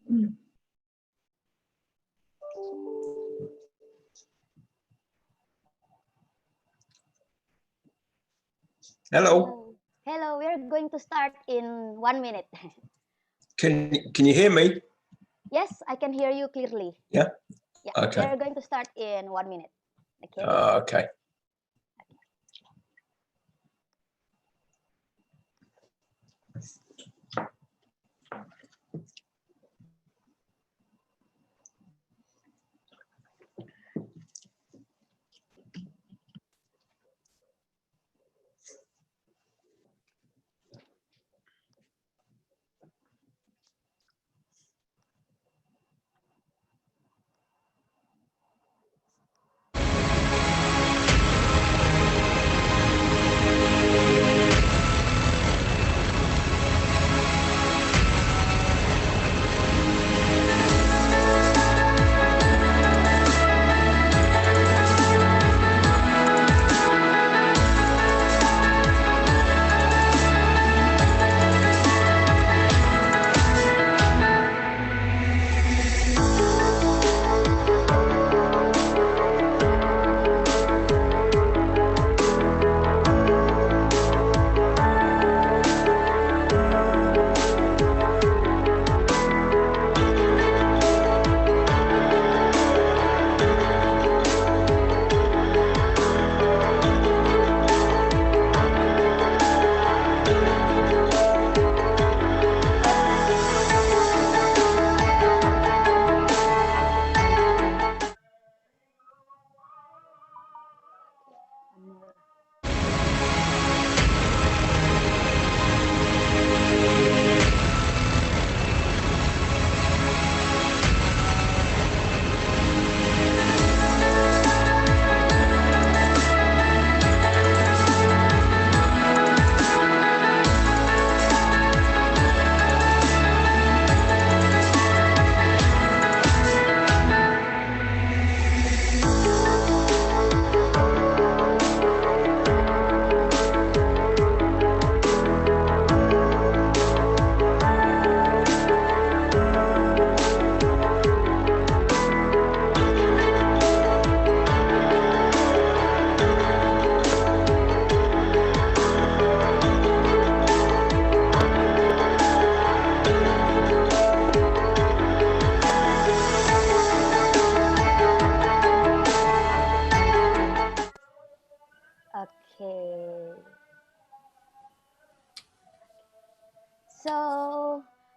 Hello. Hello, we're going to start in 1 minute. Can you hear me? Yes, I can hear you clearly. Yeah. Yeah. Okay. We're going to start in 1 minute. Okay. Okay.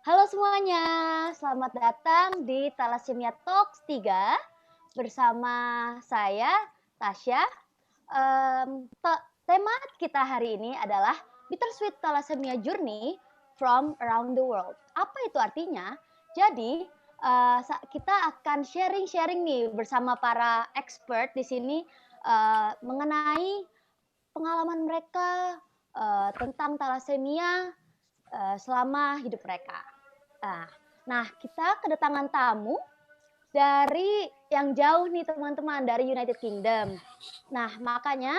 Halo semuanya, selamat datang di Thalassemia Talks 3 bersama saya, Tasha. Tema kita hari ini adalah Bittersweet Thalassemia Journey from Around the World. Apa itu artinya? Jadi, kita akan sharing-sharing nih bersama para expert di sini mengenai pengalaman mereka tentang thalassemia selama hidup mereka. Nah, kita kedatangan tamu dari yang jauh nih teman-teman, dari United Kingdom. Nah, makanya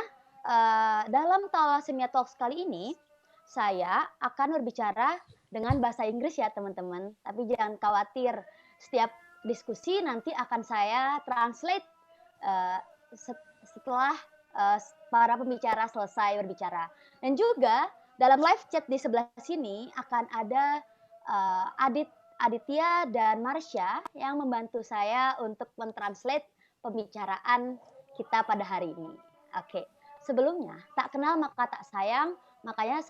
dalam Thalassemia Talks kali ini, saya akan berbicara dengan bahasa Inggris ya teman-teman. Tapi jangan khawatir, setiap diskusi nanti akan saya translate setelah para pembicara selesai berbicara. Dan juga dalam live chat di sebelah sini akan ada Aditya dan Marsha yang membantu saya untuk mentranslate pembicaraan kita pada hari ini. Oke, sebelumnya tak kenal maka tak sayang, makanya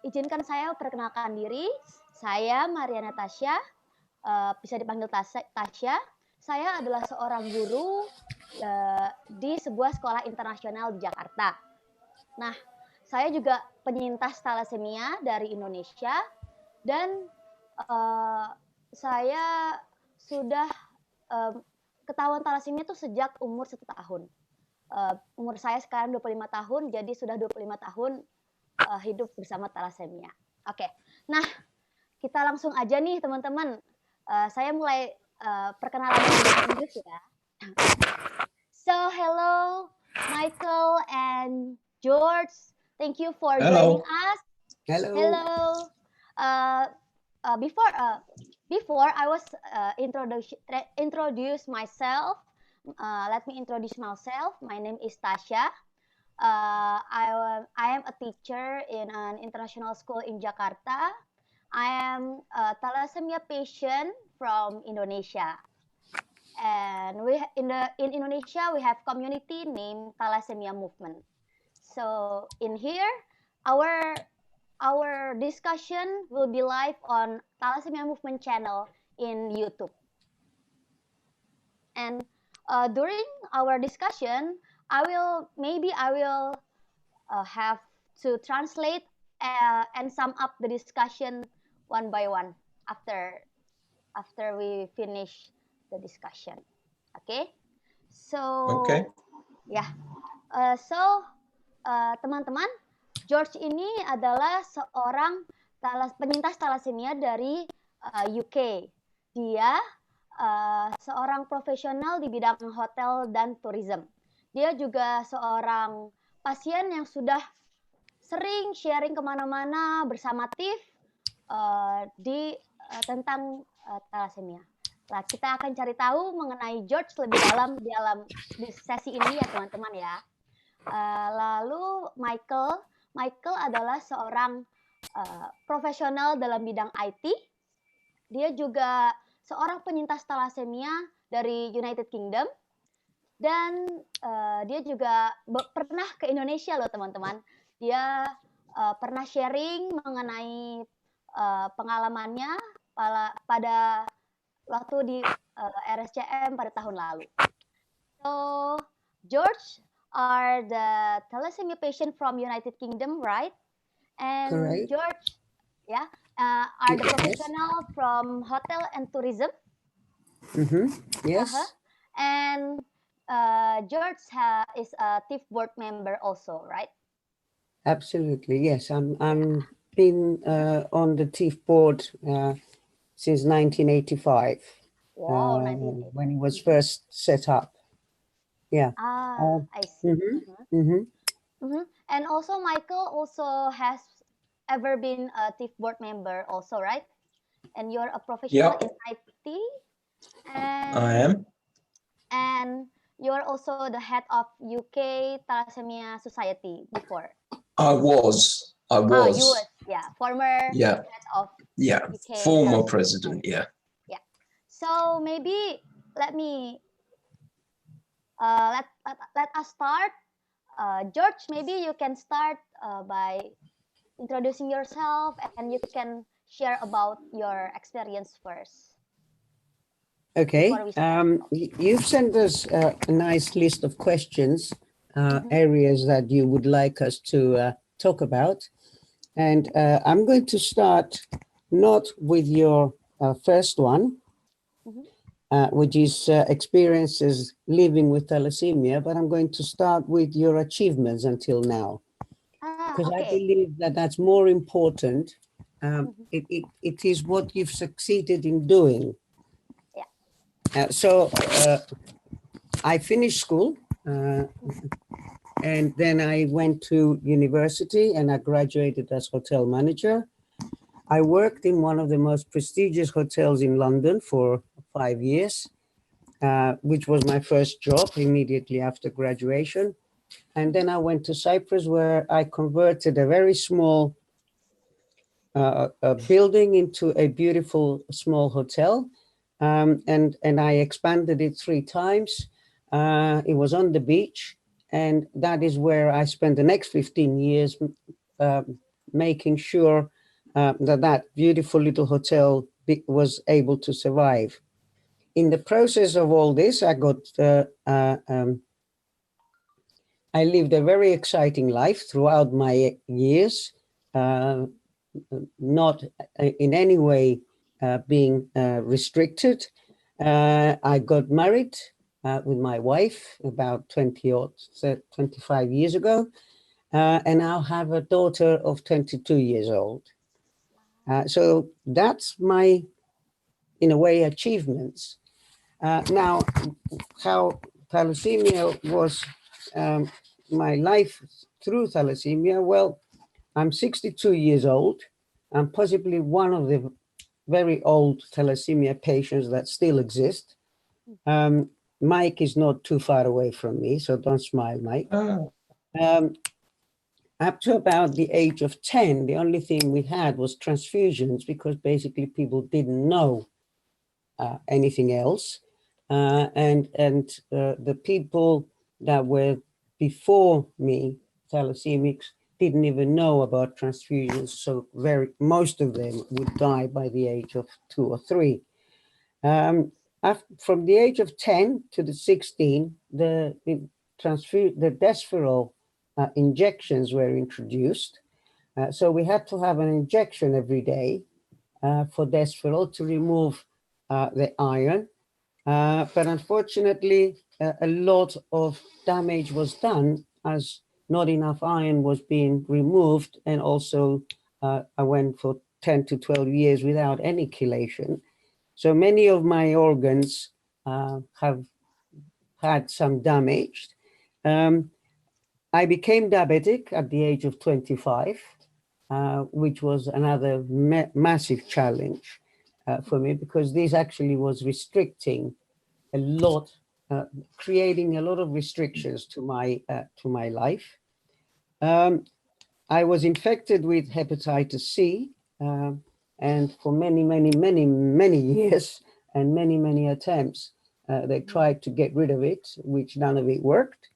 izinkan saya perkenalkan diri. Saya Maria Natasha, bisa dipanggil Tasha. Saya adalah seorang guru di sebuah sekolah internasional di Jakarta. Nah, saya juga penyintas thalassemia dari Indonesia dan saya sudah ketahuan thalassemia itu sejak umur 1 tahun. Umur saya sekarang 25 tahun, jadi sudah 25 tahun hidup bersama thalassemia. Oke, nah kita langsung aja nih teman-teman. Saya mulai perkenalan dengan Inggris ya. So, hello Michael and George. Thank you for joining us. Hello. Hello. before I was introduce myself. Let me introduce myself. My name is Tasha. I am a teacher in an international school in Jakarta. I am a thalassemia patient from Indonesia. And in Indonesia we have community named Thalassemia Movement. So in here, our discussion will be live on Thalassemia Movement channel in YouTube. And during our discussion, I will have to translate and sum up the discussion one by one after we finish the discussion. Okay? So Okay. ya, teman-teman, George ini adalah seorang penyintas thalassemia dari UK. Dia seorang profesional di bidang hotel dan tourism. Dia juga seorang pasien yang sudah sering sharing kemana-mana bersama Tiff tentang thalassemia. Nah, kita akan cari tahu mengenai George lebih dalam di sesi ini ya teman-teman ya. Lalu Michael adalah seorang profesional dalam bidang IT. Dia juga seorang penyintas thalassemia dari United Kingdom. Dan dia juga pernah ke Indonesia loh teman-teman. Dia pernah sharing mengenai pengalamannya pada waktu di RSCM pada tahun lalu. So, George are the thalassemia patient from United Kingdom, right? And Correct. George, yeah, are the professional from hotel and tourism. Yes. And George is a TIFF board member also, right? Absolutely, yes. I'm been on the TIFF board since 1985. Wow, when it was first set up. Yeah. I see. And also Michael also has ever been a TIFF board member also, right? And you're a professional in IT. And I am. And you're also the head of UK Thalassemia Society before. I was. You was, former head of UK former president. Yeah. So maybe let me let us start. George, maybe you can start by introducing yourself, and you can share about your experience first. Okay. You've sent us a nice list of questions, areas that you would like us to talk about. And I'm going to start not with your first one, which is experiences living with thalassemia, but I'm going to start with your achievements until now. Because I believe that that's more important. It is what you've succeeded in doing. So I finished school and then I went to university and I graduated as hotel manager. I worked in one of the most prestigious hotels in London for 5 years, which was my first job immediately after graduation. And then I went to Cyprus, where I converted a very small building into a beautiful small hotel. And I expanded it 3 times. It was on the beach, and that is where I spent the next 15 years making sure that beautiful little hotel was able to survive. In the process of all this, I lived a very exciting life throughout my years, not in any way being restricted. I got married with my wife about 25 years ago, and now have a daughter of 22 years old. So that's my, in a way, achievements. Now, how thalassemia was my life through thalassemia, well, I'm 62 years old. I'm possibly one of the very old thalassemia patients that still exist. Mike is not too far away from me, so don't smile, Mike. Up to about the age of 10, the only thing we had was transfusions, because basically people didn't know anything else. And the people that were before me, thalassemics, didn't even know about transfusions. So most of them would die by the age of 2 or 3. From the age of 10 to the 16, the desferal injections were introduced. So we had to have an injection every day for desferal to remove the iron. But unfortunately, a lot of damage was done as not enough iron was being removed. And also I went for 10 to 12 years without any chelation. So many of my organs have had some damage. I became diabetic at the age of 25, which was another massive challenge for me, because this actually was restricting a lot, creating a lot of restrictions to my life. I was infected with hepatitis C, and for many years and many attempts, they tried to get rid of it, which none of it worked,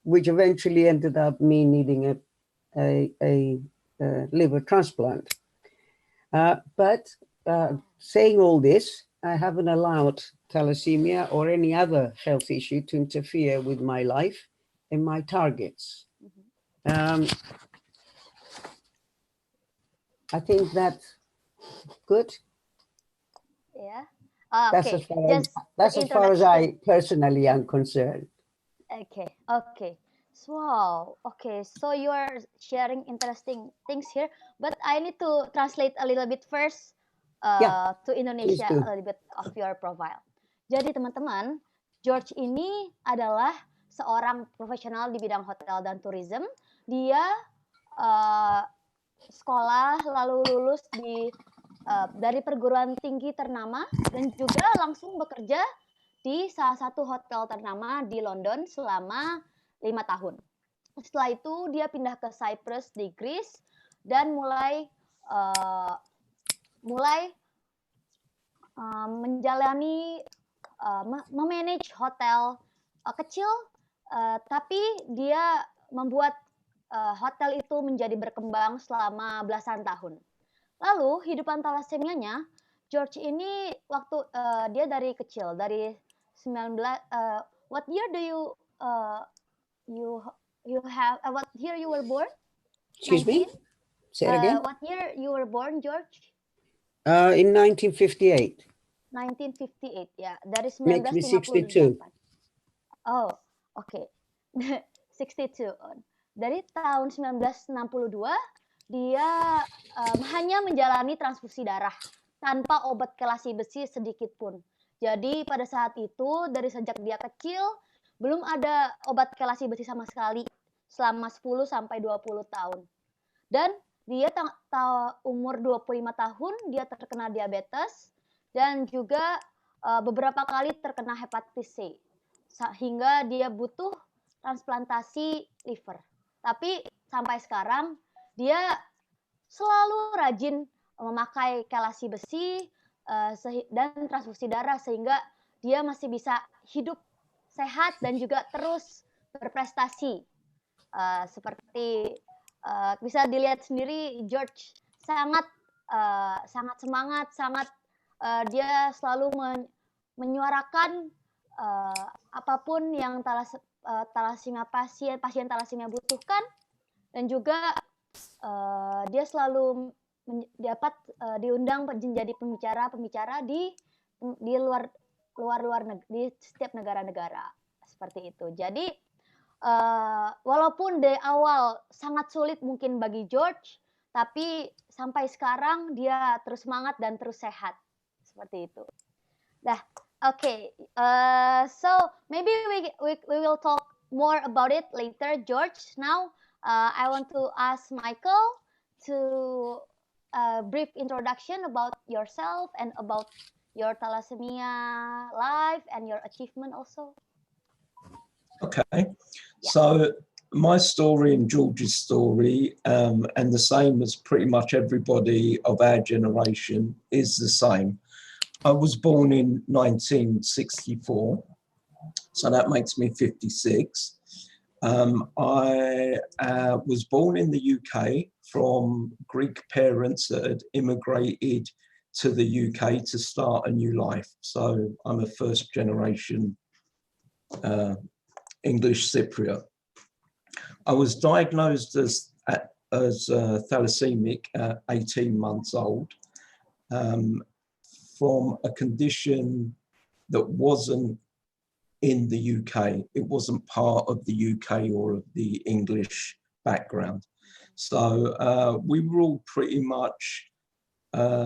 which eventually ended up me needing a liver transplant. But saying all this, I haven't allowed thalassemia or any other health issue to interfere with my life and my targets. I think that's good. Yeah. That's Okay. as far as I personally am concerned. Okay. Okay. So, wow. Okay. So you are sharing interesting things here, but I need to translate a little bit first to Indonesia, a little bit of your profile. Jadi teman-teman, George ini adalah seorang profesional di bidang hotel dan tourism. Dia sekolah lalu lulus dari perguruan tinggi ternama dan juga langsung bekerja di salah satu hotel ternama di London selama 5 tahun. Setelah itu dia pindah ke Cyprus di Greece dan mulai menjalani memanage hotel kecil, tapi dia membuat hotel itu menjadi berkembang selama belasan tahun. Lalu hidupan thalassemianya, George ini waktu dia dari kecil, dari 19 what year do you have what year you were born? Excuse 19? Me? Say it again. What year you were born, George? In 1958. 1958, ya. Dari 1958. Makes me 62. Oh, oke. 62. Dari tahun 1962, dia hanya menjalani transfusi darah tanpa obat kelasi besi sedikit pun. Jadi pada saat itu, dari sejak dia kecil, belum ada obat kelasi besi sama sekali selama 10 sampai 20 tahun. Dan dia umur 25 tahun, dia terkena diabetes dan juga beberapa kali terkena hepatitis C. Sehingga dia butuh transplantasi liver. Tapi sampai sekarang dia selalu rajin memakai kelasi besi dan transfusi darah sehingga dia masih bisa hidup sehat dan juga terus berprestasi. Seperti bisa dilihat sendiri, George sangat semangat, dia selalu menyuarakan apapun yang pasien thalassemia butuhkan, dan juga dia selalu dapat diundang menjadi pembicara di luar negeri, di setiap negara-negara seperti itu. Jadi walaupun dari awal sangat sulit mungkin bagi George, tapi sampai sekarang dia terus semangat dan terus sehat seperti itu. Nah, okay. So maybe we will talk more about it later, George. Now I want to ask Michael to a brief introduction about yourself and about your thalassemia life and your achievement also? Okay. So my story and George's story, and the same as pretty much everybody of our generation, is the same. I was born in 1964, so that makes me 56. I was born in the UK from Greek parents that had immigrated to the UK to start a new life. So I'm a first generation English Cypriot. I was diagnosed as thalassaemic at 18 months old from a condition that wasn't in the UK. It wasn't part of the UK or of the English background. So we were all pretty much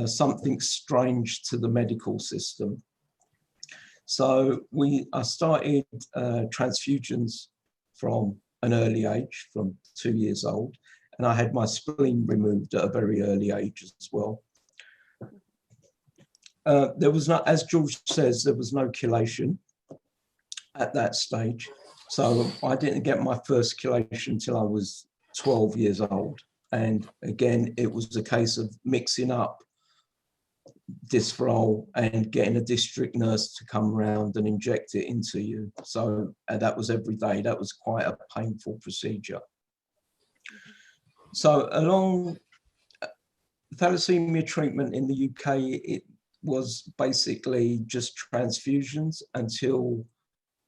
something strange to the medical system. So I started transfusions from an early age, from 2 years old, and I had my spleen removed at a very early age as well. There was not, as George says, there was no chelation at that stage. So I didn't get my first chelation until I was 12 years old. And again, it was a case of mixing up Disferol and getting a district nurse to come around and inject it into you. So that was every day. That was quite a painful procedure. So along thalassemia treatment in the UK, it was basically just transfusions until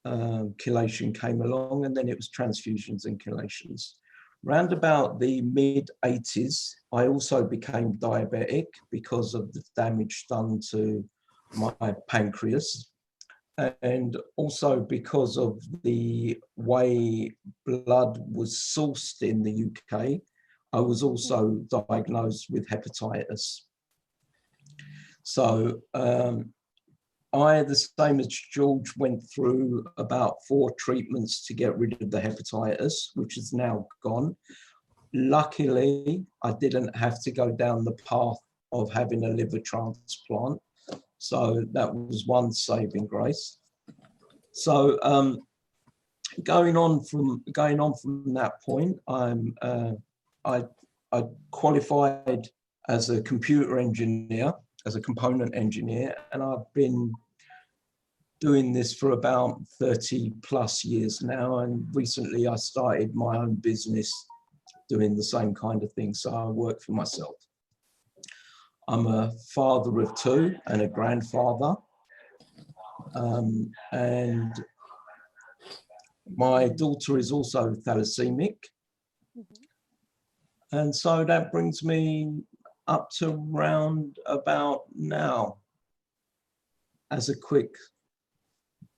chelation came along, and then it was transfusions and chelations. Round about the mid-80s, I also became diabetic because of the damage done to my pancreas, and also because of the way blood was sourced in the UK. I was also diagnosed with hepatitis. So I, the same as George, went through about 4 treatments to get rid of the hepatitis, which is now gone. Luckily, I didn't have to go down the path of having a liver transplant. So that was one saving grace. So going on from that point, I qualified as a computer engineer, as a component engineer, and I've been doing this for about 30 plus years now. And recently I started my own business doing the same kind of thing. So I work for myself. I'm a father of 2 and a grandfather. And my daughter is also thalassemic. And so that brings me up to round about now as a quick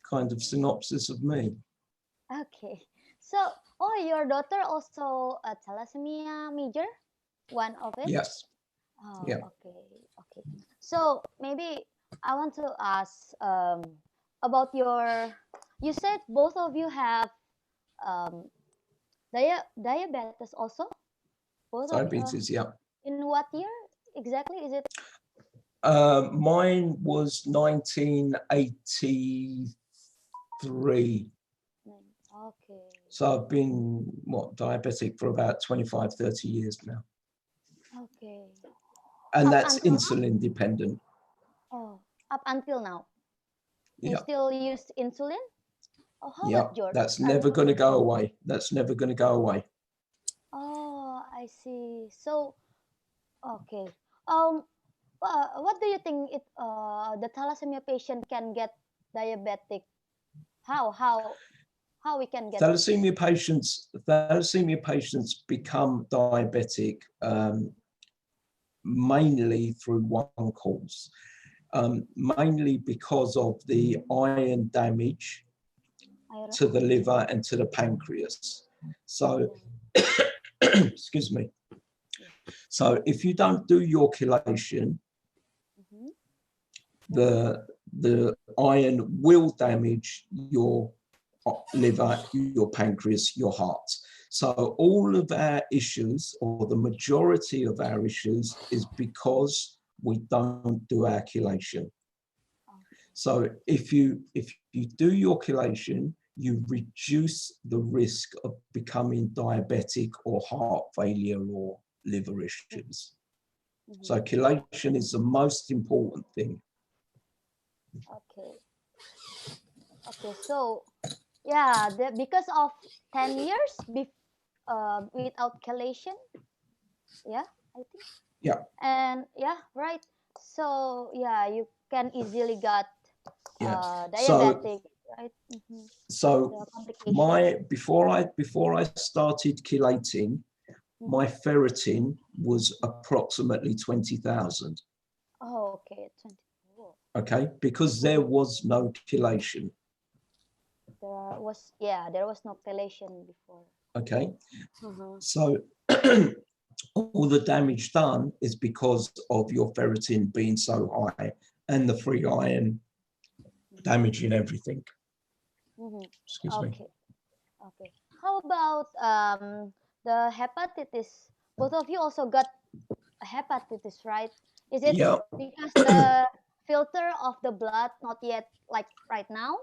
kind of synopsis of me. Okay. So, your daughter also a thalassemia major? One of it? Yes. Oh, yeah. Okay. So maybe I want to ask about you said both of you have diabetes also? Both diabetes, yeah. In what year exactly is it? Mine was 1983. Okay. So I've been, diabetic for about 25, 30 years now. Okay. And that's insulin dependent. Oh, up until now? Yeah. You still use insulin? Oh, how yeah, about George? that's never going to go away. That's never going to go away. Oh, I see. So, okay. What do you think the thalassemia patient can get diabetic? How we can get thalassemia patients become diabetic mainly through one cause, mainly because of the iron damage to the liver and to the pancreas. So, excuse me. So if you don't do your chelation, the iron will damage your liver, your pancreas, your heart. So all of our issues, or the majority of our issues, is because we don't do our chelation. So if you do your chelation, you reduce the risk of becoming diabetic or heart failure or liver issues. So chelation is the most important thing. Okay. Okay. So yeah, because of 10 years without chelation. Yeah, I think. Yeah. And yeah, right. So yeah, you can easily get diabetic, right? So before I started chelating, my ferritin was approximately 20,000. Oh, okay, 24. Okay, because there was no chelation. There was no chelation before. Okay, so all the damage done is because of your ferritin being so high and the free iron damaging everything. Excuse me. Okay. How about the hepatitis? Both of you also got hepatitis, right? Is it because the filter of the blood not yet like right now?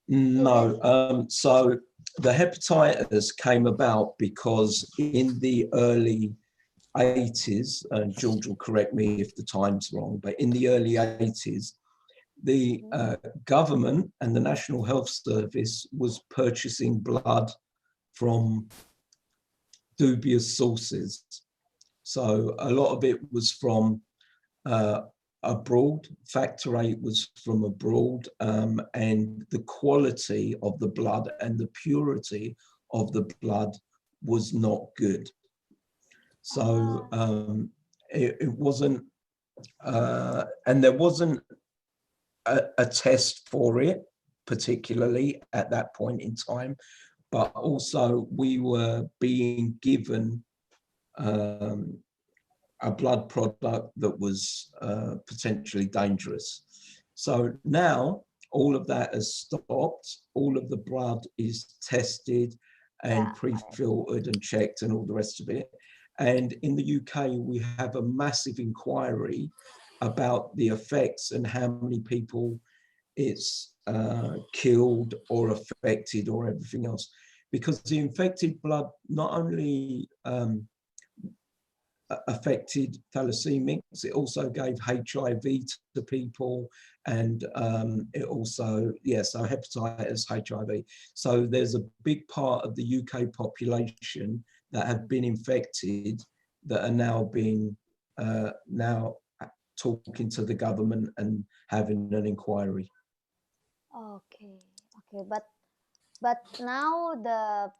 No. So the hepatitis came about because in the early 80s, and George will correct me if the time's wrong, but in the early 80s, the government and the National Health Service was purchasing blood from dubious sources. So a lot of it was from abroad. Factor VIII was from abroad, and the quality of the blood and the purity of the blood was not good. So it wasn't, and there wasn't a test for it, particularly at that point in time, but also we were being given a blood product that was potentially dangerous. So now all of that has stopped. All of the blood is tested and pre-filtered and checked and all the rest of it. And in the UK, we have a massive inquiry about the effects and how many people it's killed or affected or everything else. Because the infected blood not only affected thalassemics, it also gave HIV to people, and it also, so hepatitis, HIV. So there's a big part of the UK population that have been infected that are now being now talking to the government and having an inquiry. Okay, but now the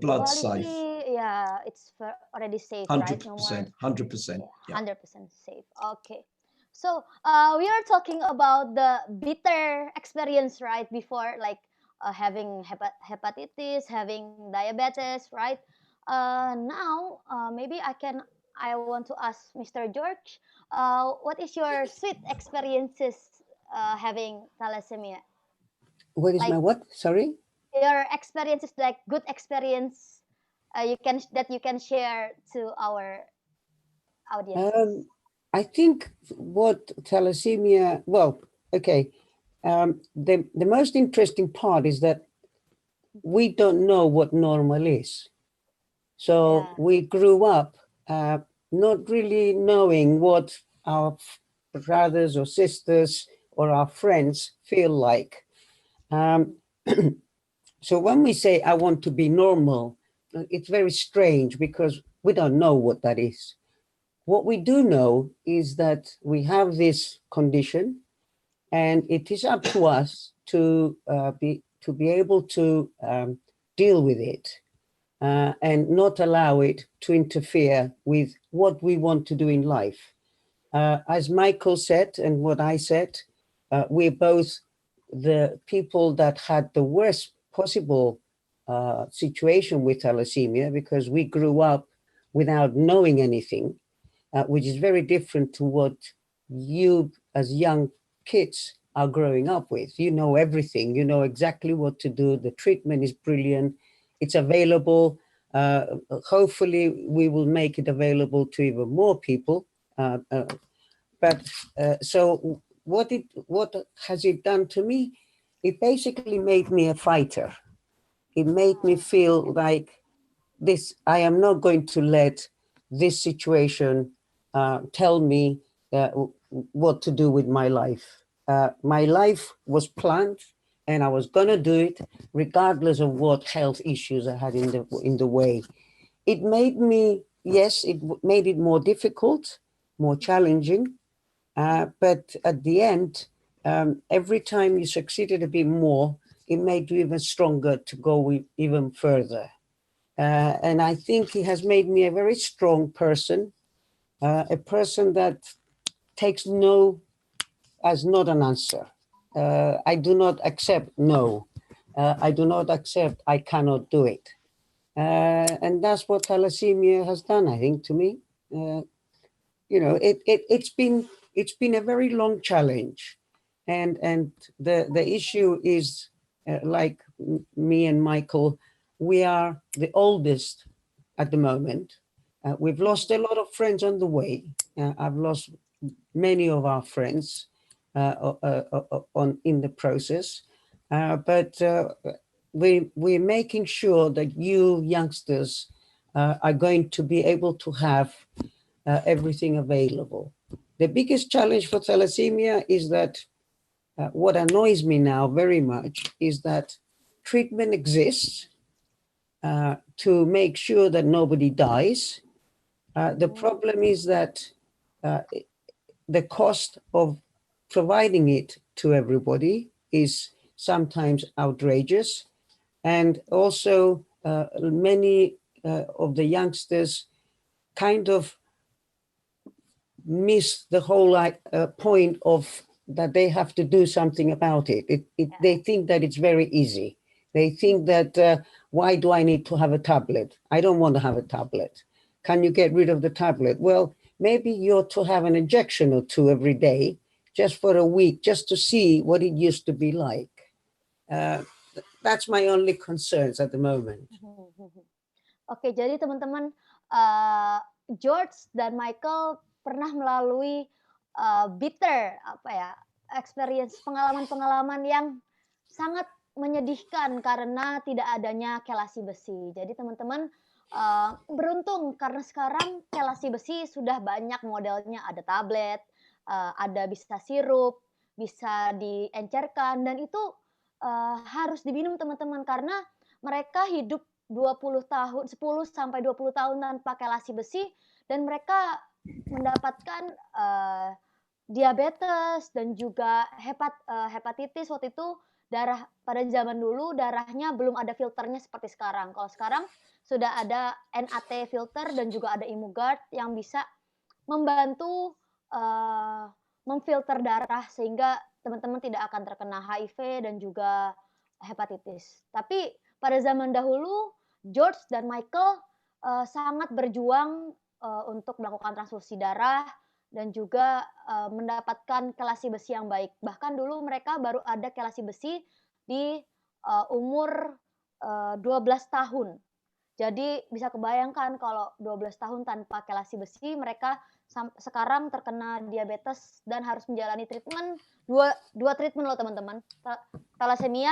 blood's safe. Yeah, it's already safe, 100%, right? No more. 100%. Yeah, 100% safe. Okay. So we are talking about the bitter experience, right? Before, like having hepatitis, having diabetes, right? Now maybe I want to ask Mr. George, what is your sweet experiences having thalassemia? What is my what? Sorry? Your experiences, like good experience you can share to our audience. I think what thalassemia, well, okay, the most interesting part is that we don't know what normal is. So we grew up not really knowing what our brothers or sisters or our friends feel like. So when we say, I want to be normal, it's very strange because we don't know what that is. What we do know is that we have this condition, and it is up to us to be able to deal with it and not allow it to interfere with what we want to do in life. As Michael said, and what I said, we're both the people that had the worst possible situation with thalassemia, because we grew up without knowing anything, which is very different to what you as young kids are growing up with. You know everything. You know exactly what to do. The treatment is brilliant. It's available. Hopefully, we will make it available to even more people. So what has it done to me? It basically made me a fighter. It made me feel like I am not going to let this situation tell me what to do with my life. My life was planned, and I was going to do it regardless of what health issues I had in the way. It made me, yes, it made it more difficult, more challenging, but at the end, every time you succeeded a bit more, it made you even stronger to go even further. And I think it has made me a very strong person, a person that takes no as not an answer. I do not accept no. I do not accept I cannot do it. And that's what thalassemia has done, I think, to me. You know, it's been a very long challenge, and the issue is like me and Michael, we are the oldest at the moment. We've lost a lot of friends on the way. I've lost many of our friends in the process, but we're making sure that you youngsters are going to be able to have everything available. The biggest challenge for thalassemia is that what annoys me now very much is that treatment exists to make sure that nobody dies. The problem is that the cost of providing it to everybody is sometimes outrageous. And also many of the youngsters kind of miss the whole point of that they have to do something about it. They think that it's very easy. They think that, why do I need to have a tablet? I don't want to have a tablet. Can you get rid of the tablet? Well, maybe you're to have an injection or two every day, just for a week, just to see what it used to be like. That's my only concerns at the moment. Oke, jadi teman-teman, George dan Michael pernah melalui bitter experience, pengalaman-pengalaman yang sangat menyedihkan karena tidak adanya kelasi besi. Jadi teman-teman beruntung karena sekarang kelasi besi sudah banyak modelnya, ada tablet, ada bisa sirup, bisa diencerkan, dan itu harus diminum teman-teman karena mereka hidup 20 tahun, 10 sampai 20 tahun tanpa kelasi besi, dan mereka mendapatkan diabetes dan juga hepatitis. Waktu itu darah pada zaman dulu darahnya belum ada filternya seperti sekarang. Kalau sekarang sudah ada NAT filter dan juga ada Immugard yang bisa membantu memfilter darah sehingga teman-teman tidak akan terkena HIV dan juga hepatitis. Tapi pada zaman dahulu, George dan Michael sangat berjuang untuk melakukan transfusi darah dan juga mendapatkan kelasi besi yang baik. Bahkan dulu mereka baru ada kelasi besi di umur 12 tahun. Jadi bisa kebayangkan kalau 12 tahun tanpa kelasi besi, mereka sekarang terkena diabetes dan harus menjalani treatment, dua treatment loh teman-teman. Thalassemia,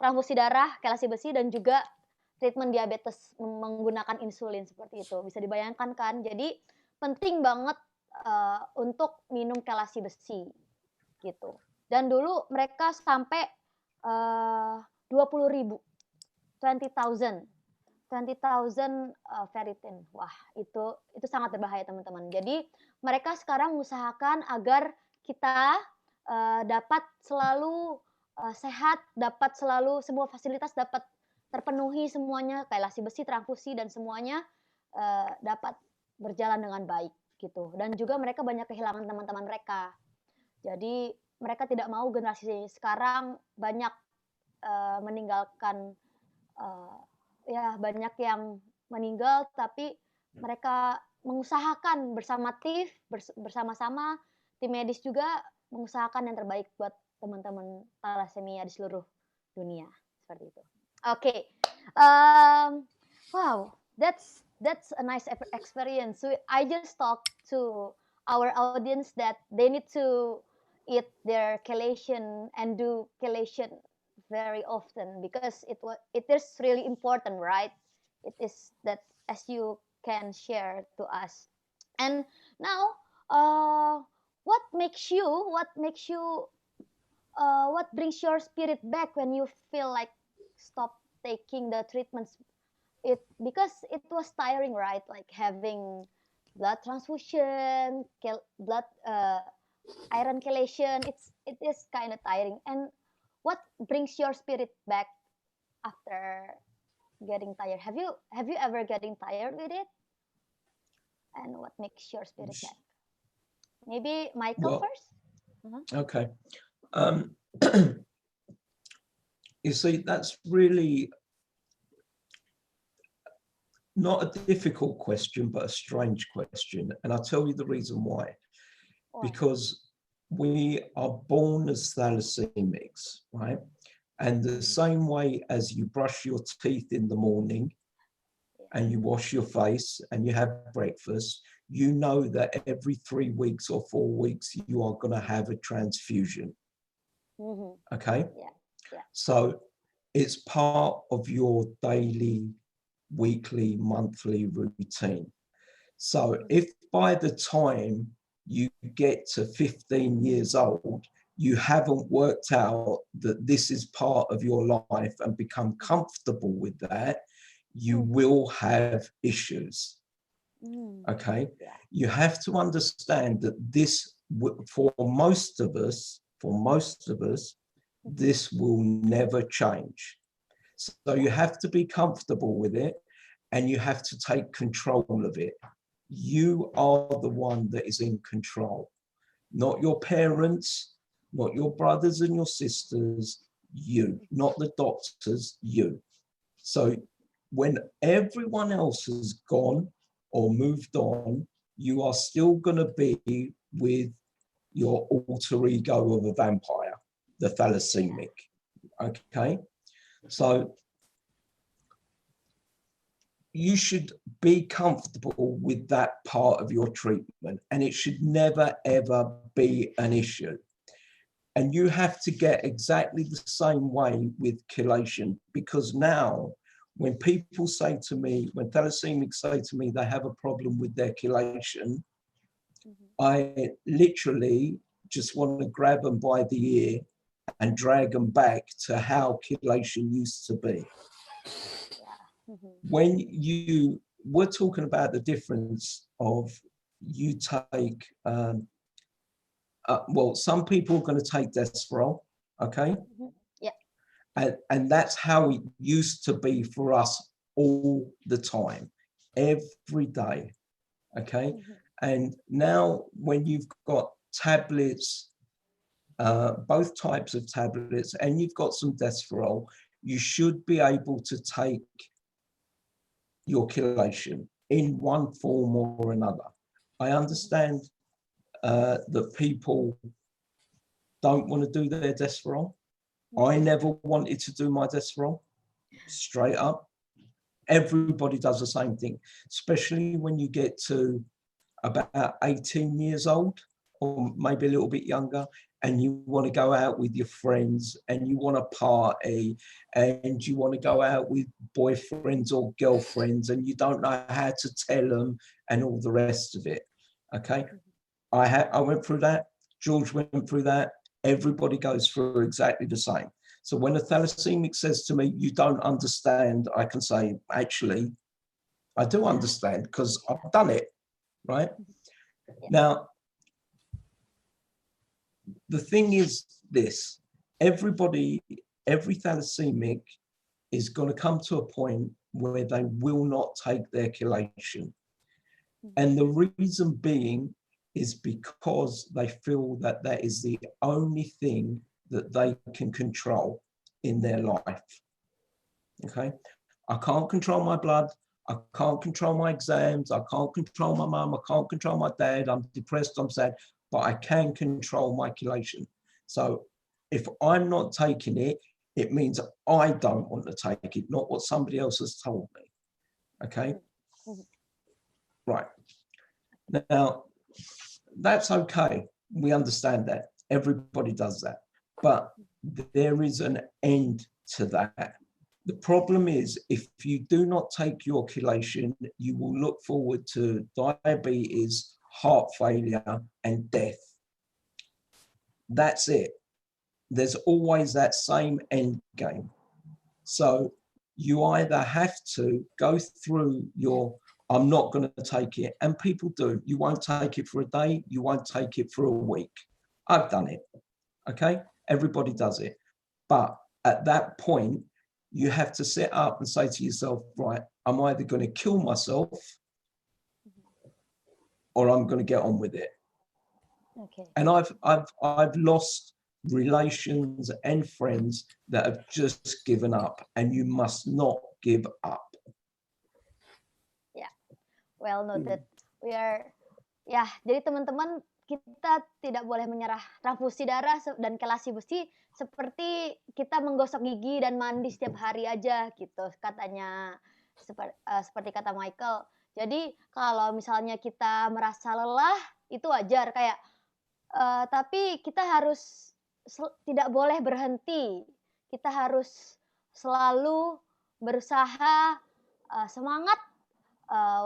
transfusi darah, kelasi besi, dan juga treatment diabetes menggunakan insulin seperti itu. Bisa dibayangkan kan? Jadi penting banget untuk minum kelasi besi gitu. Dan dulu mereka sampai 20.000, 20,000 ferritin. Wah, itu sangat berbahaya teman-teman. Jadi mereka sekarang mengusahakan agar kita dapat selalu sehat, dapat selalu semua fasilitas dapat terpenuhi semuanya, kelasi besi, transfusi, dan semuanya dapat berjalan dengan baik gitu. Dan juga mereka banyak kehilangan teman-teman mereka. Jadi mereka tidak mau generasi sekarang banyak meninggalkan banyak yang meninggal, tapi mereka mengusahakan bersama tim, bersama-sama tim medis juga mengusahakan yang terbaik buat teman-teman thalassemia di seluruh dunia seperti itu. Oke, wow, that's a nice experience. So I just talked to our audience that they need to eat their chelation and do chelation very often because it is really important, right? It is that as you can share to us. And now, what brings your spirit back when you feel like stop taking the treatments? Because it was tiring, right? Like having blood transfusion, blood iron chelation. It is kind of tiring. And what brings your spirit back after getting tired? Have you ever getting tired with it? And what makes your spirit back? Maybe Michael first. Okay. You see, that's really not a difficult question, but a strange question. And I'll tell you the reason why. Because we are born as thalassemics, right? And the same way as you brush your teeth in the morning and you wash your face and you have breakfast, you know that every 3 weeks or 4 weeks, you are going to have a transfusion. Okay? Yeah. So it's part of your daily, weekly, monthly routine. So if by the time you get to 15 years old, you haven't worked out that this is part of your life and become comfortable with that, you will have issues. Okay? You have to understand that this, for most of us, this will never change. So you have to be comfortable with it and you have to take control of it. You are the one that is in control, not your parents, not your brothers and your sisters, you, not the doctors, you. So when everyone else has gone or moved on, you are still going to be with your alter ego of a vampire, the thalassemic. Okay? So you should be comfortable with that part of your treatment, and it should never, ever be an issue. And you have to get exactly the same way with chelation, because now when people say to me, when thalassemics say to me they have a problem with their chelation, I literally just want to grab them by the ear and drag them back to how chelation used to be. When we're talking about the difference of you take, well, some people are going to take desferol, okay? Yeah. And that's how it used to be for us all the time, every day, okay? And now when you've got tablets, both types of tablets, and you've got some desferol, you should be able to take your chelation in one form or another. I understand that people don't want to do their desferol. I never wanted to do my desferol, straight up. Everybody does the same thing, especially when you get to about 18 years old or maybe a little bit younger, and you want to go out with your friends and you want to party and you want to go out with boyfriends or girlfriends and you don't know how to tell them and all the rest of it. Okay. I went through that. George went through that. Everybody goes through exactly the same. So when a thalassemic says to me, you don't understand, I can say, actually, I do understand because I've done it, right? Now, the thing is this, every thalassemic is going to come to a point where they will not take their chelation. And the reason being is because they feel that that is the only thing that they can control in their life. Okay? I can't control my blood. I can't control my exams. I can't control my mum. I can't control my dad. I'm depressed. I'm sad. but I can control my chelation. So if I'm not taking it, it means I don't want to take it, not what somebody else has told me. Okay? Right. Now, that's okay. We understand that. Everybody does that. But there is an end to that. The problem is, if you do not take your chelation, you will look forward to diabetes, heart failure, and death. That's it. There's always that same end game. So you either have to go through your, I'm not going to take it. And people do. You won't take it for a day. You won't take it for a week. I've done it. Okay? Everybody does it. But at that point, you have to sit up and say to yourself, right, I'm either going to kill myself or I'm going to get on with it. Okay. And I've lost relations and friends that have just given up, and you must not give up. Yeah, well noted. We are, ya, jadi teman-teman, kita tidak boleh menyerah. Transfusi darah dan kelasi besi seperti kita menggosok gigi dan mandi setiap hari aja gitu, katanya, seperti kata Michael. Jadi kalau misalnya kita merasa lelah, itu wajar kayak, tapi kita harus tidak boleh berhenti. Kita harus selalu berusaha, semangat,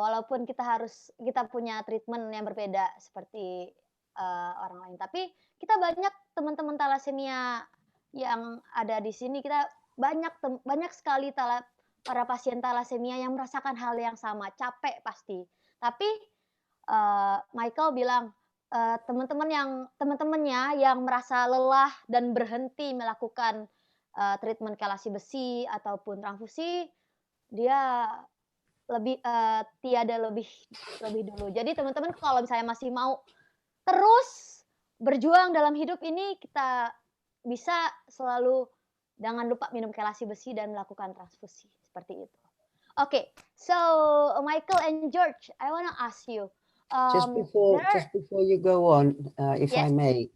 walaupun kita punya treatment yang berbeda seperti orang lain. Tapi kita banyak teman-teman thalassemia yang ada di sini, kita banyak sekali para pasien thalassemia yang merasakan hal yang sama, capek pasti. Tapi Michael bilang, teman-temannya yang merasa lelah dan berhenti melakukan treatment kelasi besi ataupun transfusi, dia tiada lebih dulu. Jadi teman-teman kalau misalnya masih mau terus berjuang dalam hidup ini, kita bisa selalu jangan lupa minum kelasi besi dan melakukan transfusi seperti itu. Okay, so Michael and George, I want to ask you. Just before you go on, if yes. I may,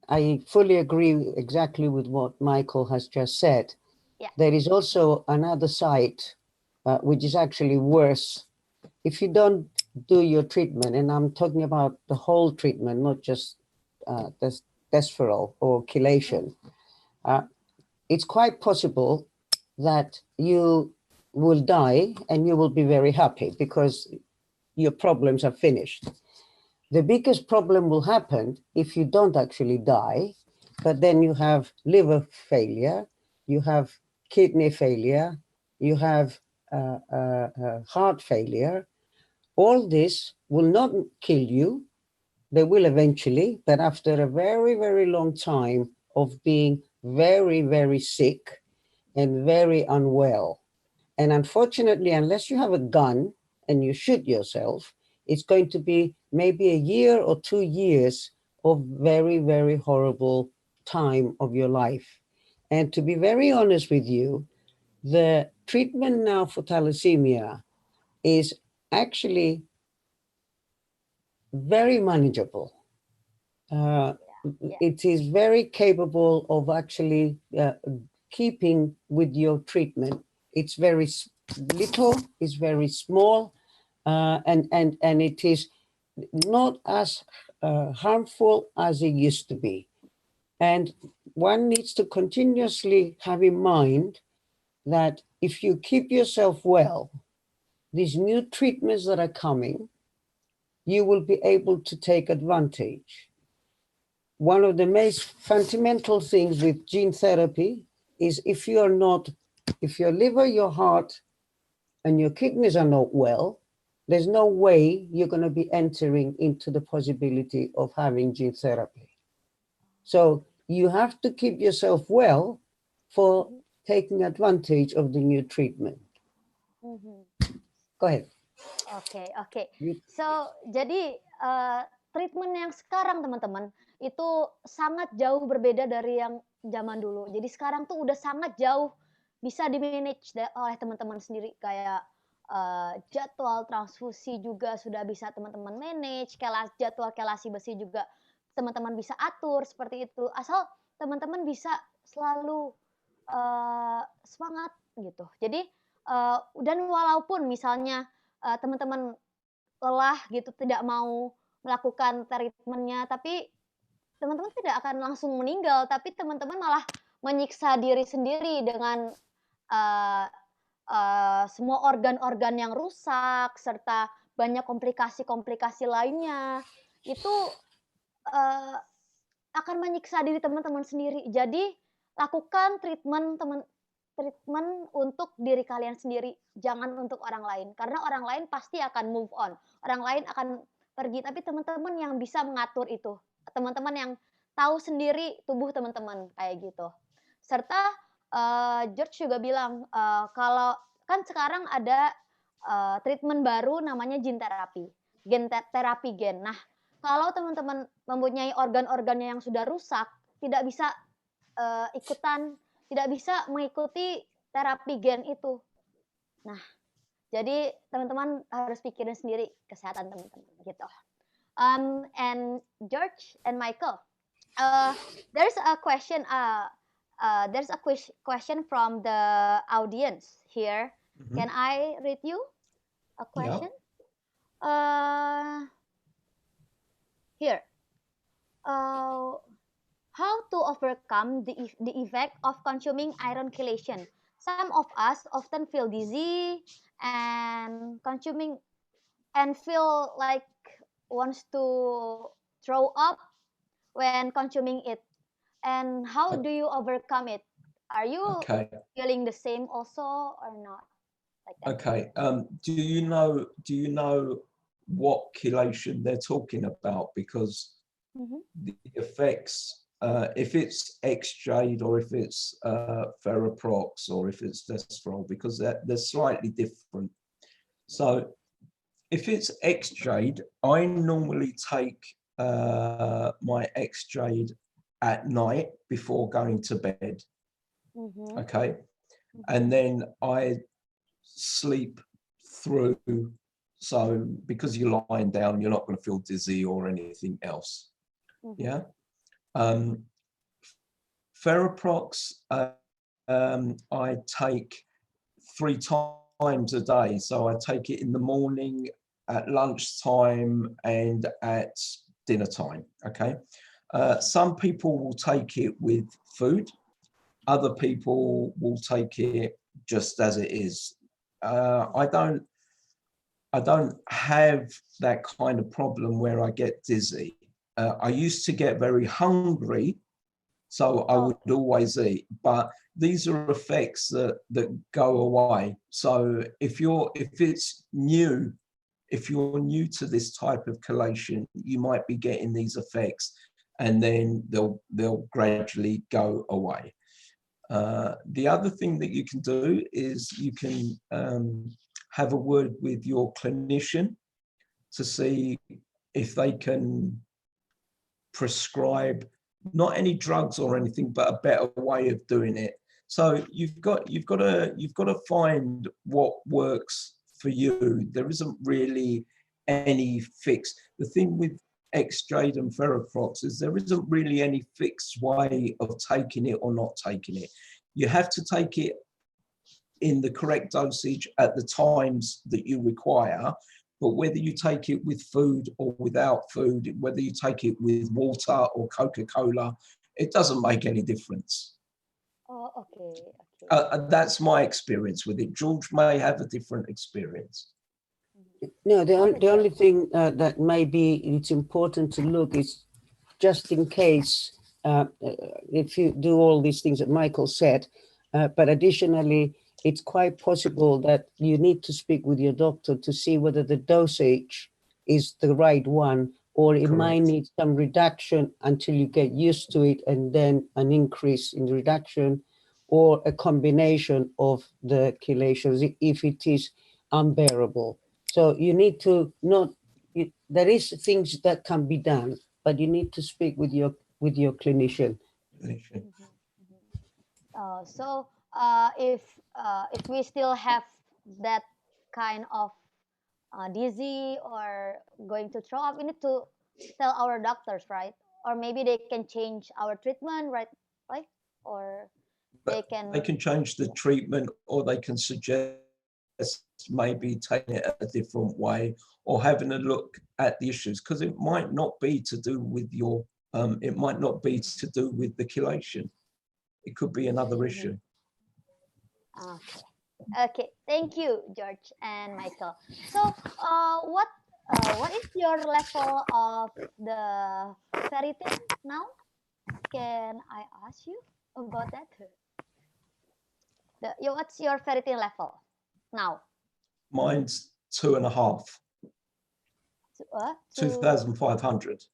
I fully agree exactly with what Michael has just said. Yeah. There is also another side, which is actually worse. If you don't do your treatment, and I'm talking about the whole treatment, not just desferal or chelation, it's quite possible that you will die and you will be very happy because your problems are finished. The biggest problem will happen if you don't actually die, but then you have liver failure, you have kidney failure, you have heart failure. All this will not kill you. They will eventually, but after a very, very long time of being very, very sick and very unwell. And unfortunately, unless you have a gun and you shoot yourself, it's going to be maybe a year or 2 years of very, very horrible time of your life. And to be very honest with you, the treatment now for thalassemia is actually very manageable. It is very capable of actually keeping with your treatment. It's very little, it's very small, and it is not as harmful as it used to be. And one needs to continuously have in mind that if you keep yourself well, these new treatments that are coming, you will be able to take advantage. One of the most fundamental things with gene therapy is if your liver, your heart, and your kidneys are not well, there's no way you're going to be entering into the possibility of having gene therapy. So you have to keep yourself well for taking advantage of the new treatment. Go ahead. Oke. So, jadi treatment yang sekarang teman-teman itu sangat jauh berbeda dari yang zaman dulu. Jadi sekarang tuh udah sangat jauh bisa di-manage oleh teman-teman sendiri. Kayak jadwal transfusi juga sudah bisa teman-teman manage, jadwal kelasi besi juga teman-teman bisa atur seperti itu. Asal teman-teman bisa selalu semangat gitu. Jadi dan walaupun misalnya teman-teman lelah gitu, tidak mau melakukan treatmentnya, tapi teman-teman tidak akan langsung meninggal, tapi teman-teman malah menyiksa diri sendiri dengan semua organ-organ yang rusak serta banyak komplikasi-komplikasi lainnya. Itu akan menyiksa diri teman-teman sendiri. Jadi lakukan treatment untuk diri kalian sendiri, jangan untuk orang lain. Karena orang lain pasti akan move on. Orang lain akan pergi, tapi teman-teman yang bisa mengatur itu. Teman-teman yang tahu sendiri tubuh teman-teman kayak gitu. Serta George juga bilang kalau kan sekarang ada treatment baru namanya gene terapi, terapi gen. Nah, kalau teman-teman mempunyai organ-organnya yang sudah rusak, tidak bisa tidak bisa mengikuti terapi gen itu. Nah, jadi teman-teman harus pikirin sendiri kesehatan teman-teman gitu. And George and Michael, there's a question. There's a question from the audience here. Mm-hmm. Can I read you a question? Yeah. Here. How to overcome the effect of consuming iron chelation? Some of us often feel dizzy and consuming and feel like wants to throw up when consuming it. And how do you overcome it? Are you feeling the same also or not? Like that? Okay. Do you know what chelation they're talking about? Because the effects, if it's X-Jade or if it's Ferroprox or if it's Desferol, because they're slightly different. So if it's X-Jade, I normally take my X-Jade at night before going to bed. Okay. And then I sleep through. So because you're lying down, you're not going to feel dizzy or anything else. Yeah. Ferroprox, I take 3 times a day. So I take it in the morning, at lunchtime, and at dinner time. Okay. Some people will take it with food. Other people will take it just as it is. I don't have that kind of problem where I get dizzy. I used to get very hungry, so I would always eat. But these are effects that go away. So if you're new to this type of chelation, you might be getting these effects, and then they'll gradually go away. The other thing that you can do is you can have a word with your clinician to see if they can prescribe not any drugs or anything, but a better way of doing it. So you've got to find what works for you. There isn't really any fix. The thing with X-Jade and Ferroprox is there isn't really any fixed way of taking it or not taking it. You have to take it in the correct dosage at the times that you require, but whether you take it with food or without food, whether you take it with water or Coca-Cola, it doesn't make any difference. Oh, okay. That's my experience with it. George may have a different experience. No, the only thing that maybe it's important to look is just in case if you do all these things that Michael said, but additionally, it's quite possible that you need to speak with your doctor to see whether the dosage is the right one, or it might need some reduction until you get used to it, and then an increase in the reduction, or a combination of the chelations if it is unbearable. So you need to there is things that can be done, but you need to speak with your clinician. So if we still have that kind of dizzy or going to throw up, we need to tell our doctors, right? Or maybe they can change our treatment, right? Right? Or they can change the treatment, or they can suggest maybe taking it a different way, or having a look at the issues, because it might not be to do with your it might not be to do with the chelation. It could be another issue. Okay. Okay, thank you, George and Michael. So, what is your level of the ferritin now? Can I ask you about that? What's your ferritin level now? Mine's 2.5. 2,500.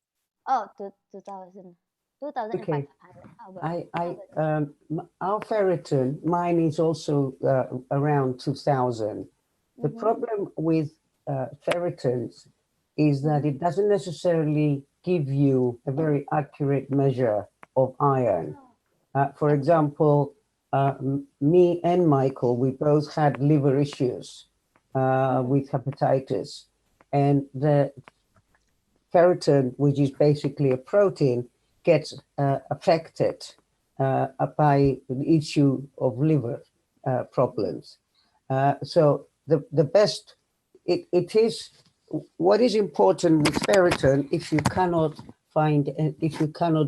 Oh, 2,000. 2,500. Okay. Our ferritin, mine is also around 2,000. The problem with ferritins is that it doesn't necessarily give you a very accurate measure of iron. For example, me and Michael, we both had liver issues with hepatitis, and the ferritin, which is basically a protein, gets affected by the issue of liver problems. So the best, it is, what is important with ferritin, if you cannot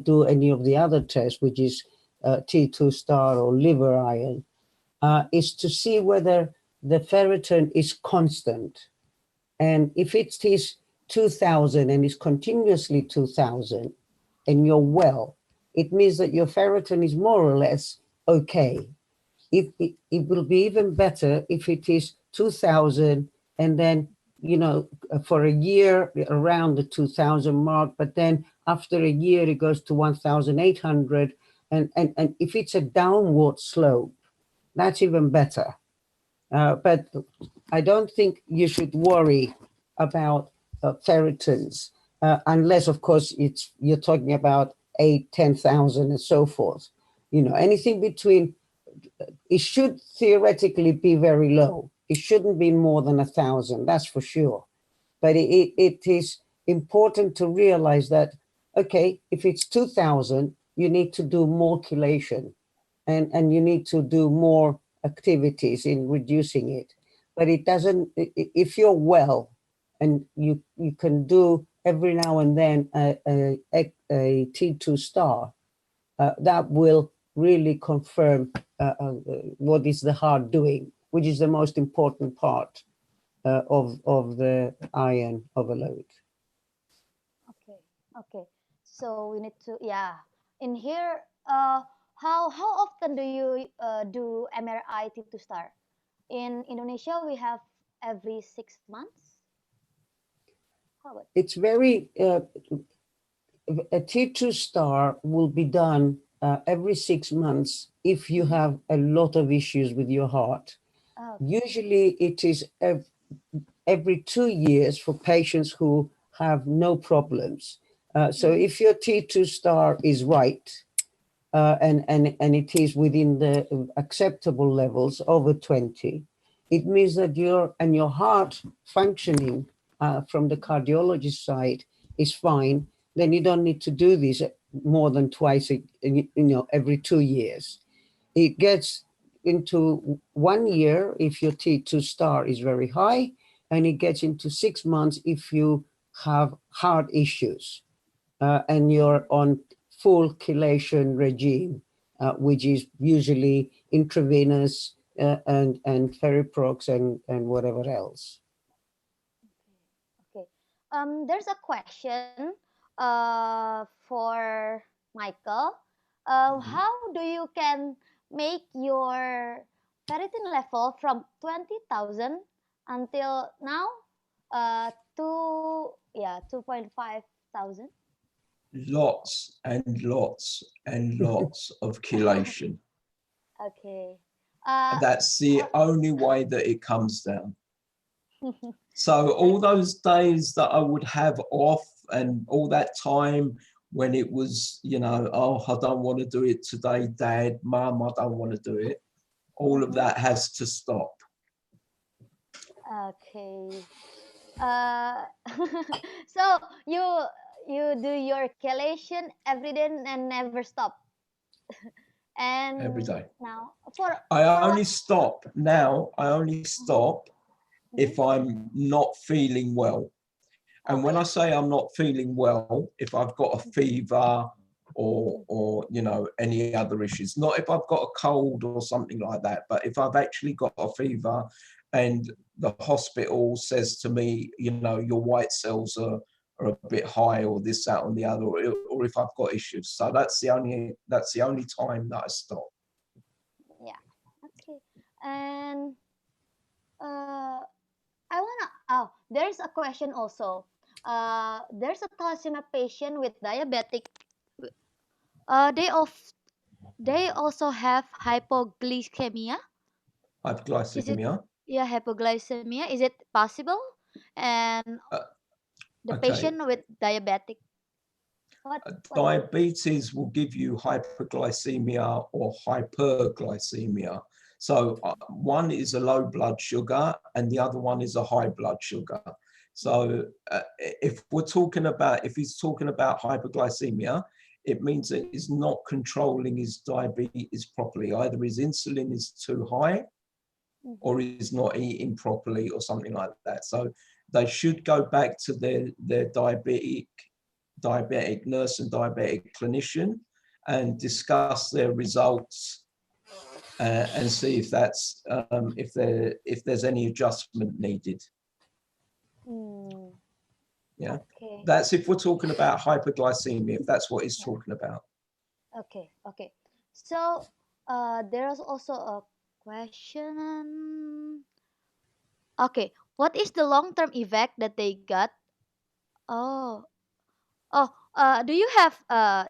do any of the other tests, which is T2 star or liver iron, is to see whether the ferritin is constant. And if it is 2,000 and is continuously 2,000 and you're well, it means that your ferritin is more or less okay. It will be even better if it is 2,000 and then, you know, for a year around the 2,000 mark, but then after a year it goes to 1,800. And if it's a downward slope, that's even better. But I don't think you should worry about ferritins, unless, of course, you're talking about 8,000, 10,000 and so forth. You know, anything between, it should theoretically be very low. It shouldn't be more than 1,000, that's for sure. But it is important to realize that, okay, if it's 2,000, you need to do more chelation and you need to do more activities in reducing it. But it doesn't, if you're well and you can do every now and then a T2 star, that will really confirm what is the heart doing, which is the most important part of the iron overload. Okay. So we need to, in here, how often do you do MRI T2 star? In Indonesia, we have every 6 months. How about? It's very, a T2 star will be done every 6 months if you have a lot of issues with your heart. Usually it is every 2 years for patients who have no problems. So if your T2 star is right, and it is within the acceptable levels over 20, it means that your heart functioning from the cardiologist side is fine. Then you don't need to do this more than twice, every 2 years. It gets into 1 year if your T2 star is very high, and it gets into 6 months if you have heart issues and you're on full chelation regime, which is usually intravenous and Feriprox and whatever else. Okay. There's a question for Michael. How do you can make your ferritin level from 20,000 until now to 2,500? Lots and lots and lots of chelation. Okay. That's the only way that it comes down. So all those days that I would have off and all that time when it was, oh, I don't want to do it today, Dad, Mum, I don't want to do it. All of that has to stop. Okay. Uh, so you do your chelation every day and never stop. Every And day. now I for only what? stop now. I only stop if I'm not feeling well. And when I Okay. say I'm not feeling well, if I've got a fever or you know, any other issues, not if I've got a cold or something like that, but if I've actually got a fever and the hospital says to me, you know, your white cells are a bit high or this, that, or the other, or if I've got issues. So that's the only time that I stop. Yeah. Okay. And uh, I wanna. Oh, there's a question also. There's a thalassemia patient with diabetic. They they also have hypoglycemia. Is it? Hypoglycemia. Yeah, hypoglycemia. Is it possible? And Uh, the okay. patient with diabetic. What? Diabetes will give you hyperglycemia or hyperglycemia. So one is a low blood sugar and the other one is a high blood sugar. So if he's talking about hyperglycemia, it means that he's not controlling his diabetes properly. Either his insulin is too high or he's not eating properly or something like that. So they should go back to their diabetic nurse and diabetic clinician and discuss their results and see if that's if there's any adjustment needed. Yeah, Okay. that's if we're talking about hyperglycemia, if that's what he's talking about. Okay. Okay. So there's also a question. Okay, what is the long-term effect that they got? Oh, do you have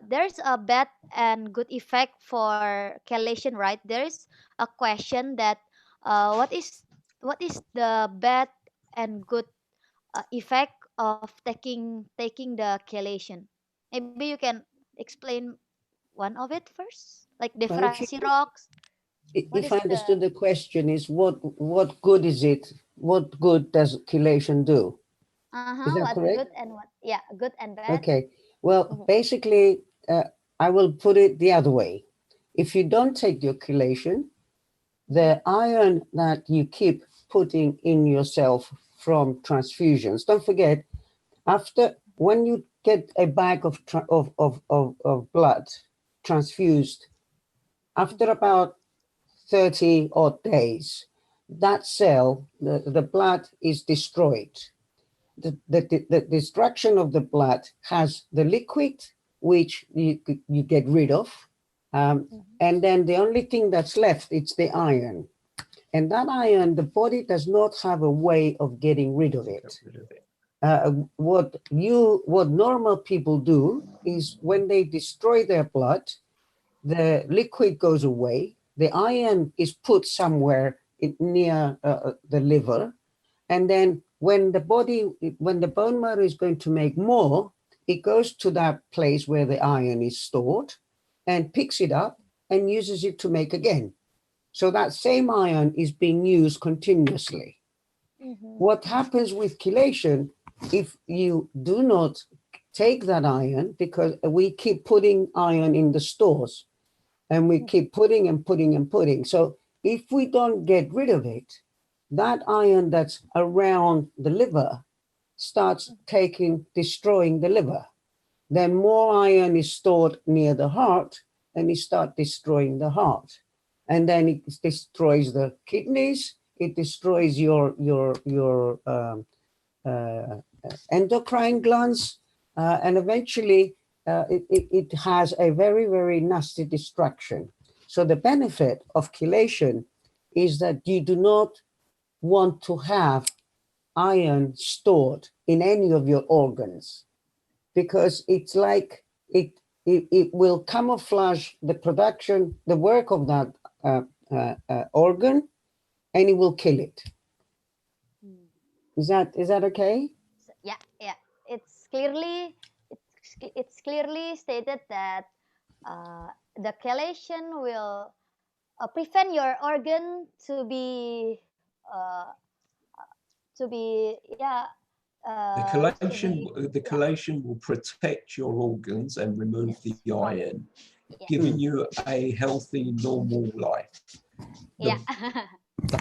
there's a bad and good effect for chelation, right? There's a question that what is the bad and good effect of taking the chelation? Maybe you can explain one of it first, like Well, if you, diffrasirox. What if is I the understood the question is what good is it? What good does chelation do? Is that what correct? good and what? Yeah, good and bad. Okay. Well, basically, I will put it the other way. If you don't take your chelation, the iron that you keep putting in yourself from transfusions, don't forget, when you get a bag of blood transfused, after about 30 odd days, that cell, the blood is destroyed. The destruction of the blood has the liquid, which you get rid of. And then the only thing that's left, it's the iron. And that iron, the body does not have a way of getting rid of it. What normal people do is when they destroy their blood, the liquid goes away, the iron is put somewhere near the liver, and then when the bone marrow is going to make more, it goes to that place where the iron is stored and picks it up and uses it to make again. So that same iron is being used continuously. What happens with chelation, if you do not take that iron, because we keep putting iron in the stores and we keep putting and putting and putting. So if we don't get rid of it, that iron that's around the liver starts destroying the liver. Then more iron is stored near the heart and it starts destroying the heart. And then it destroys the kidneys, it destroys your endocrine glands, and eventually it has a very, very nasty destruction. So the benefit of chelation is that you do not want to have iron stored in any of your organs, because it's like it will camouflage the production, the work of that organ, and it will kill it. Is that okay? Yeah, yeah. It's clearly it's clearly stated that the chelation will prevent your organ to be to be The chelation will protect your organs and remove the iron, giving you a healthy, normal life.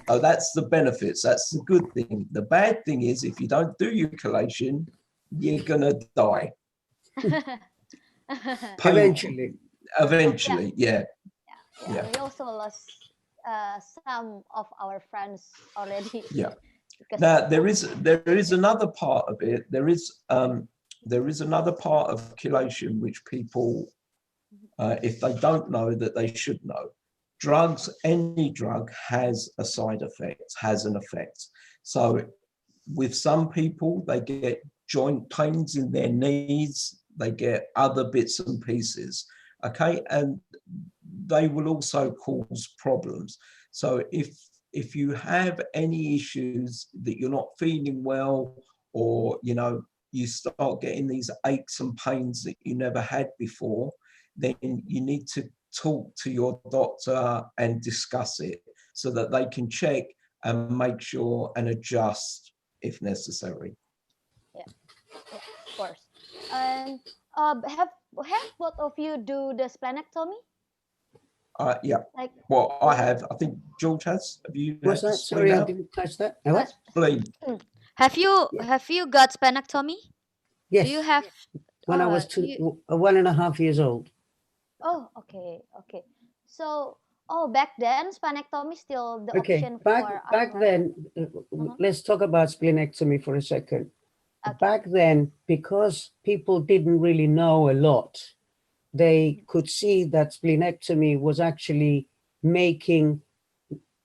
So that's the benefits. That's the good thing. The bad thing is if you don't do your chelation, you're gonna die. Eventually, yeah. We also lost some of our friends already. Yeah. Now there is another part of it. There is another part of chelation which people, if they don't know, that they should know. Drugs, any drug has a side effect, has an effect. So with some people, they get joint pains in their knees, they get other bits and pieces, okay? And they will also cause problems. So if you have any issues that you're not feeling well, or, you know, you start getting these aches and pains that you never had before, then you need to talk to your doctor and discuss it so that they can check and make sure and adjust if necessary. Yeah, of course. And have both of you do the splenectomy? Yeah. Like, well, I have. I think George has. Have you? What's that? Sorry, I didn't catch that. What? Spleen. Have you got splenectomy? Yes. Do you have? When I was 1.5 years old. Oh, okay. So, back then splenectomy still the option for back then. Let's talk about splenectomy for a second. Okay. Back then, because people didn't really know a lot, they could see that splenectomy was actually making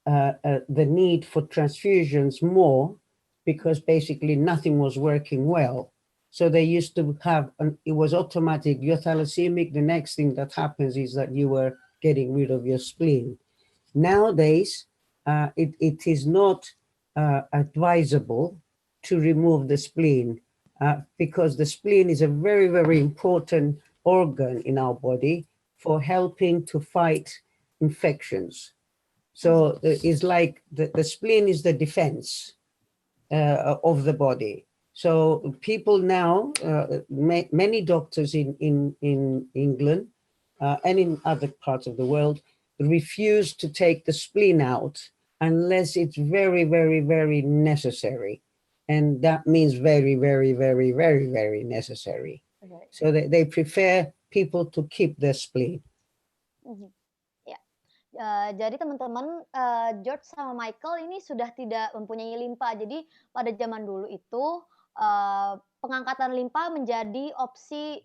the need for transfusions more, because basically nothing was working well. So they used to have, it was automatic, you're thalassemic, the next thing that happens is that you were getting rid of your spleen. Nowadays, it is not advisable to remove the spleen because the spleen is a very, very important organ in our body for helping to fight infections. So it's like the spleen is the defense of the body. So people now, many doctors in England and in other parts of the world refuse to take the spleen out unless it's very, very, very necessary. And that means very, very, very, very, very necessary. Okay. So they prefer people to keep their spleen. Jadi teman-teman, George sama Michael ini sudah tidak mempunyai limpa. Jadi pada zaman dulu itu pengangkatan limpa menjadi opsi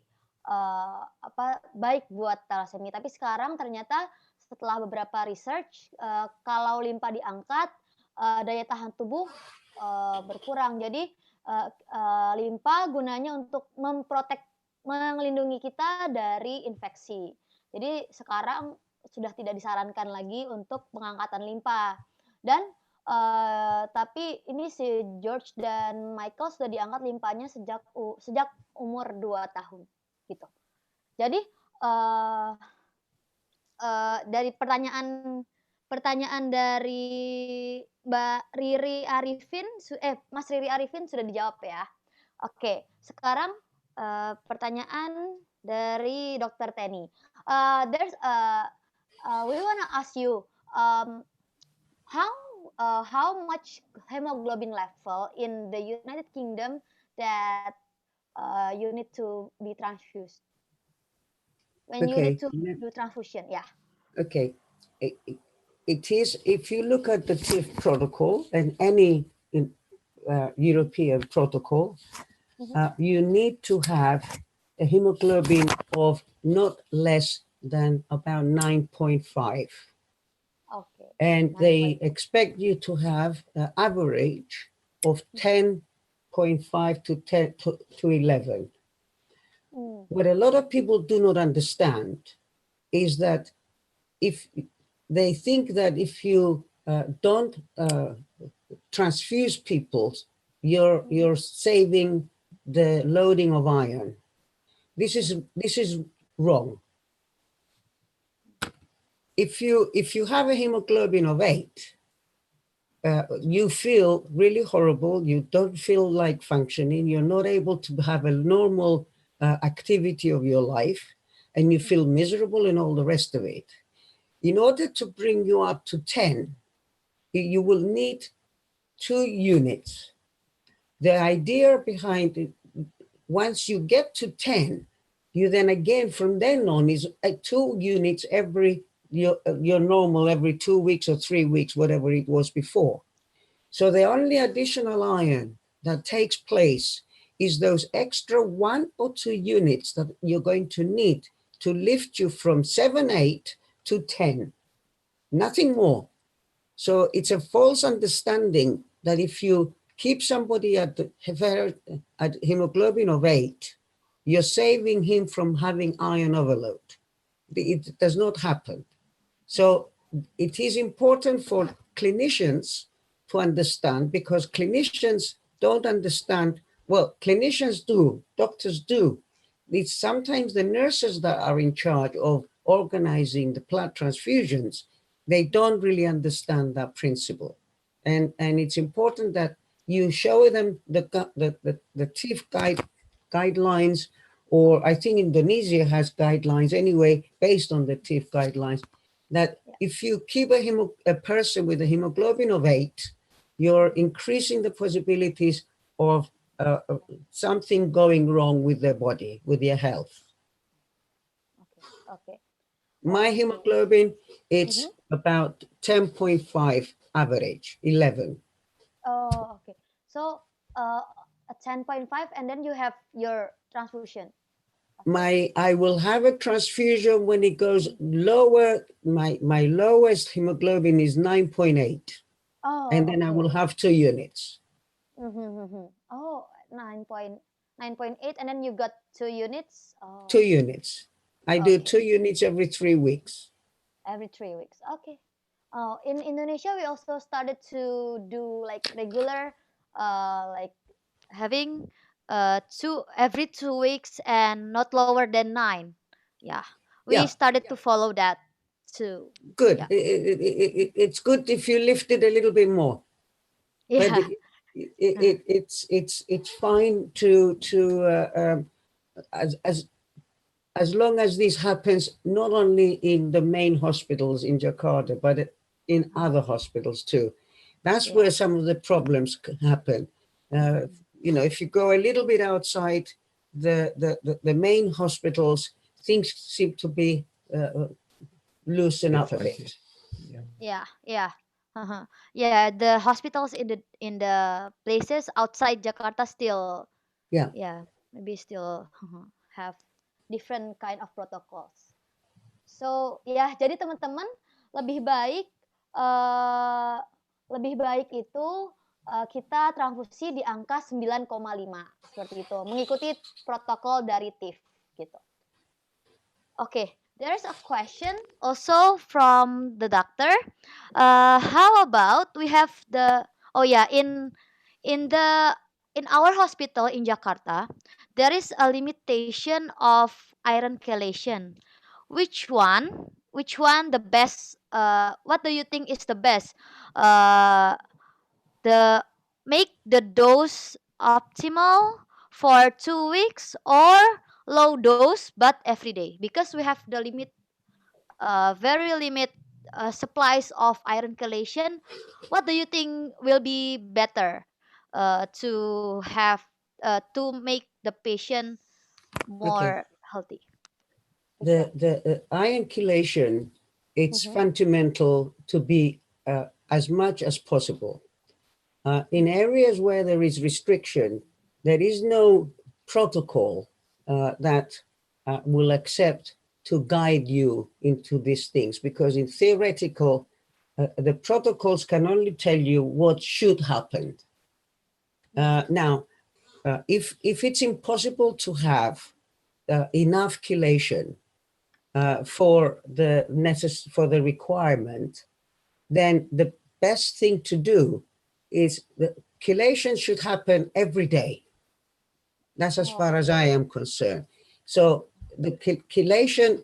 baik buat thalassemia. Tapi sekarang ternyata setelah beberapa research, kalau limpa diangkat, daya tahan tubuh berkurang. Jadi limpa gunanya untuk melindungi kita dari infeksi. Jadi sekarang sudah tidak disarankan lagi untuk pengangkatan limpa. Dan tapi ini si George dan Michael sudah diangkat limpanya sejak umur 2 tahun gitu. Jadi dari pertanyaan dari Mbak Riri Arifin, Mas Riri Arifin sudah dijawab ya. Oke, sekarang pertanyaan dari Dr. Tenny. We want to ask you how much hemoglobin level in the United Kingdom that you need to be transfused when you need to do transfusion. Yeah. Okay. It is, if you look at the TIF protocol and any European protocol, you need to have a hemoglobin of not less than about 9.5. Okay. And they expect you to have an average of 10.5 to 11. What a lot of people do not understand is that if they think that if you don't transfuse people, you're saving the loading of iron. This is wrong. If you have a hemoglobin of 8 you feel really horrible, you don't feel like functioning, you're not able to have a normal activity of your life, and you feel miserable and all the rest of it. In order to bring you up to 10, you will need 2 units. The idea behind it, once you get to 10, you then again from then on is 2 units every your normal every 2 weeks or 3 weeks, whatever it was before. So the only additional iron that takes place is those extra 1 or 2 units that you're going to need to lift you from 7, 8 to 10, nothing more. So it's a false understanding that if you keep somebody at hemoglobin of 8, you're saving him from having iron overload. It does not happen. So it is important for clinicians to understand, because clinicians don't understand. Well, clinicians do, doctors do. It's sometimes the nurses that are in charge of organizing the blood transfusions. They don't really understand that principle. And it's important that you show them the TIF guidelines, or I think Indonesia has guidelines anyway, based on the TIF guidelines, that if you keep a person with a hemoglobin of 8, you're increasing the possibilities of something going wrong with their body, with their health. Okay. My hemoglobin, it's about 10.5 average, 11. Oh, okay. So a 10.5, and then you have your transfusion. I will have a transfusion when it goes lower. My lowest hemoglobin is 9.8. Oh, and then I will have 2 units. Oh, 9.8, and then you got 2 units. Oh. 2 units. I do 2 units every 3 weeks. Every 3 weeks. Okay. In Indonesia, we also started to do like regular, like having 2 every 2 weeks and not lower than 9. Yeah, we started to follow that too. Good. Yeah. It's good if you lift it a little bit more. Yeah. But it's fine to as long as this happens not only in the main hospitals in Jakarta, but in other hospitals too. That's where some of the problems happen. You know, if you go a little bit outside the main hospitals, things seem to be loosen up a bit. Yeah. Yeah, the hospitals in the places outside Jakarta still maybe still have different kind of protocols. So ya, jadi teman-teman lebih baik itu kita transfusi di angka 9,5 seperti itu, mengikuti protokol dari TIF gitu. Okay, there's a question also from the doctor. How about we have in our hospital in Jakarta, there is a limitation of iron chelation. Which one the best? What do you think is the best? The make the dose optimal for 2 weeks, or low dose but every day, because we have the very limit supplies of iron chelation. What do you think will be better to have to make the patient more healthy? The iron chelation, it's fundamental to be as much as possible. In areas where there is restriction, there is no protocol that will accept to guide you into these things, because in theoretical, the protocols can only tell you what should happen. Now, if it's impossible to have enough chelation for the requirement, then the best thing to do is the chelation should happen every day. That's as far as I am concerned. So the chelation,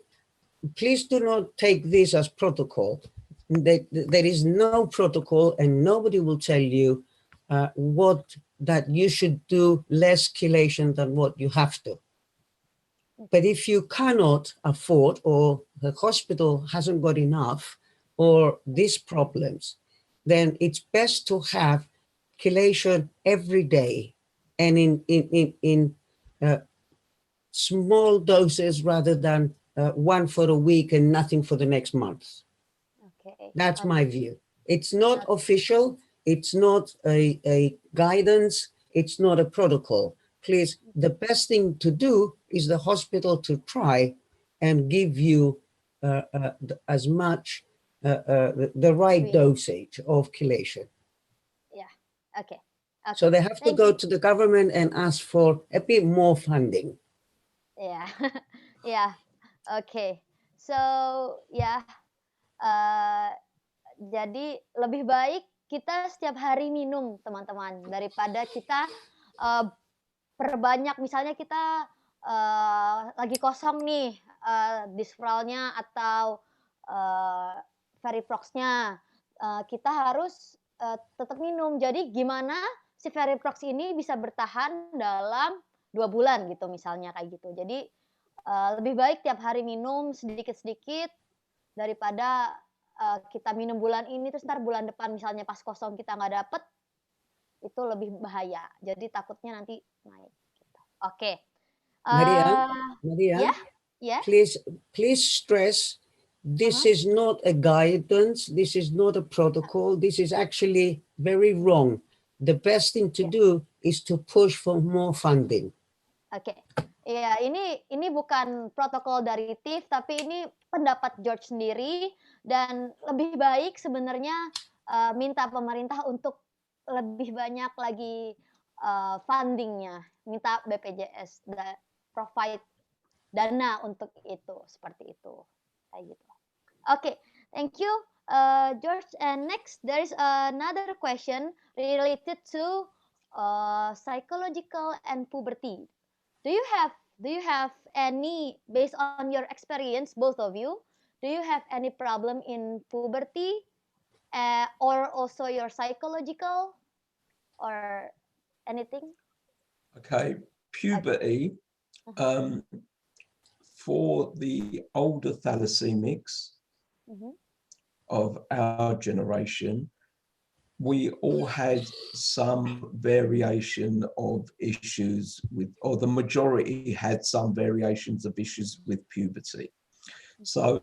please do not take this as protocol. there is no protocol, and nobody will tell you that you should do less chelation than what you have to. But if you cannot afford, or the hospital hasn't got enough, or these problems, then it's best to have chelation every day, and in small doses rather than one for a week and nothing for the next month. Okay. That's my view. It's not official. It's not a guidance. It's not a protocol. Please, the best thing to do is the hospital to try and give you as much the right dosage of chelation. Yeah. Okay. So they have to go to the government and ask for a bit more funding. Yeah. Yeah. Okay. So ya, jadi lebih baik kita setiap hari minum, teman-teman, daripada kita perbanyak. Misalnya kita lagi kosong nih dispralnya atau Veriprox-nya, kita harus tetap minum. Jadi gimana si Veriprox ini bisa bertahan dalam 2 bulan gitu misalnya, kayak gitu. Jadi lebih baik tiap hari minum sedikit-sedikit daripada kita minum bulan ini terus ntar bulan depan misalnya pas kosong kita nggak dapet, itu lebih bahaya. Jadi takutnya nanti naik. Gitu. Oke. Maria, please stress, this is not a guidance, this is not a protocol, this is actually very wrong. The best thing to do is to push for more funding. Oke. Ya, ini bukan protokol dari TIF, tapi ini pendapat George sendiri, dan lebih baik sebenarnya minta pemerintah untuk lebih banyak lagi fundingnya, minta BPJS provide dana untuk itu, seperti itu, kayak gitu. Okay, thank you, George. And next, there is another question related to psychological and puberty. Do you have any, based on your experience, both of you, do you have any problem in puberty, or also your psychological, or anything? Okay, puberty. For the older thalassemics of our generation, we all had some variation of issues with, or the majority had some variations of issues with puberty. So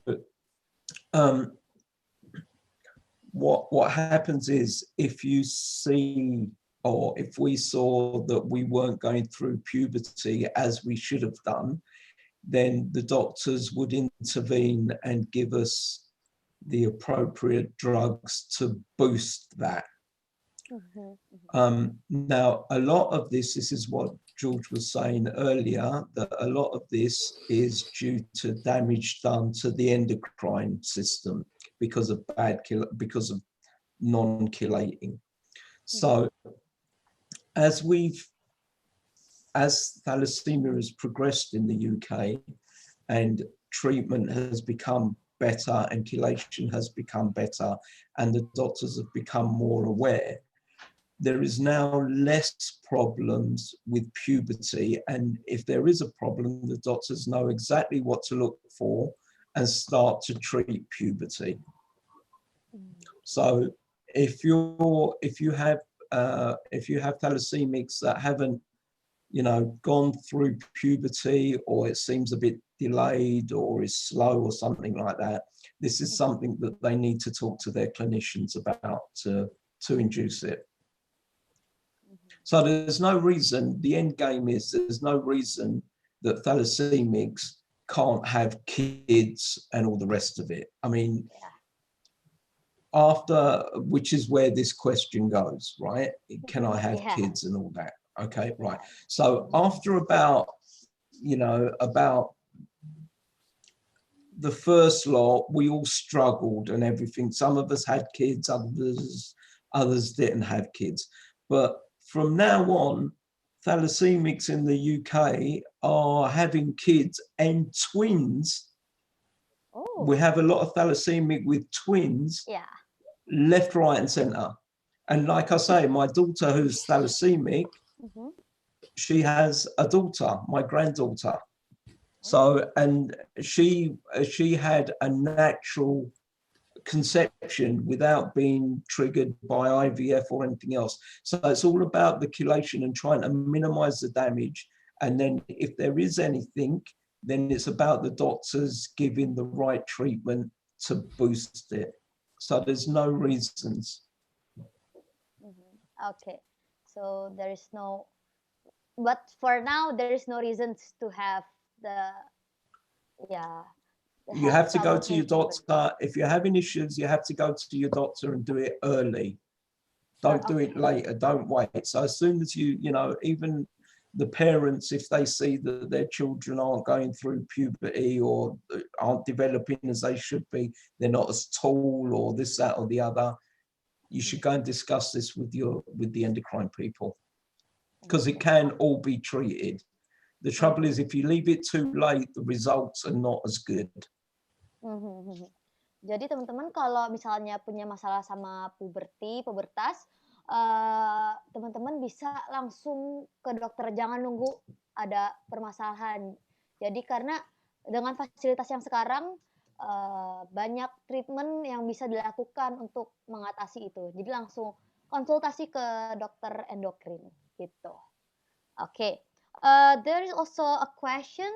what happens is, if you see, or if we saw that we weren't going through puberty as we should have done, then the doctors would intervene and give us the appropriate drugs to boost that. Now, a lot of this is what George was saying earlier, that a lot of this is due to damage done to the endocrine system because of non-chelating. So as thalassemia has progressed in the UK and treatment has become better and chelation has become better and the doctors have become more aware, there is now less problems with puberty. And if there is a problem, the doctors know exactly what to look for and start to treat puberty. So if you have thalassemics that haven't, gone through puberty, or it seems a bit delayed or is slow or something like that, this is something that they need to talk to their clinicians about to induce it. So there's no reason, the end game is there's no reason that thalassemics can't have kids and all the rest of it. I mean, which is where this question goes, right? Can I have kids and all that? Okay, right. So after about the first lot, we all struggled and everything. Some of us had kids, others didn't have kids. But from now on, thalassemics in the UK are having kids and twins We have a lot of thalassemia with twins, left, right, and center. And like I say, my daughter who's thalassemic, she has a daughter, my granddaughter. So, and she had a natural conception without being triggered by IVF or anything else. So it's all about the chelation and trying to minimize the damage. And then if there is anything, then it's about the doctors giving the right treatment to boost it. So there's no reasons. Okay, so there is no, but for now there is no reasons to have the, you have to go to your doctor. If you're having issues, you have to go to your doctor and do it early. Don't do it later, don't wait. So as soon as you know, even the parents, if they see that their children aren't going through puberty or aren't developing as they should be, they're not as tall or this, that, or the other, you should go and discuss this with the endocrine people, because it can all be treated. The trouble is, if you leave it too late, the results are not as good. Jadi teman-teman kalau misalnya punya masalah sama pubertas, teman-teman bisa langsung ke dokter, jangan nunggu ada permasalahan. Jadi karena dengan fasilitas yang sekarang, banyak treatment yang bisa dilakukan untuk mengatasi itu. Jadi langsung konsultasi ke dokter endokrin gitu. Oke. There is also a question.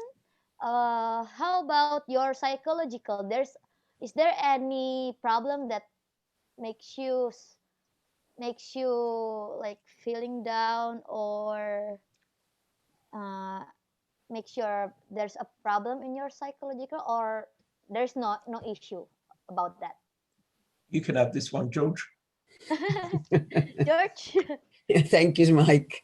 How about your psychological? Is there any problem that makes you like feeling down, or make sure there's a problem in your psychological, or there's no issue about that? You can have this one, George. George. Thank you, Mike.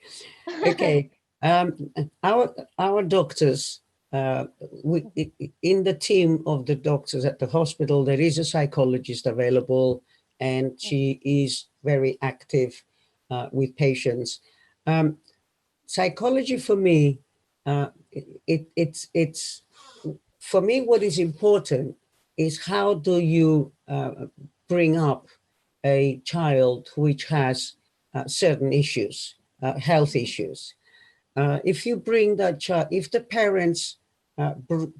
Okay. Our doctors, in the team of the doctors at the hospital, there is a psychologist available, and she is very active with patients. Psychology for me, it's for me, what is important is how do you bring up a child which has certain issues, health issues. If you bring that child, if the parents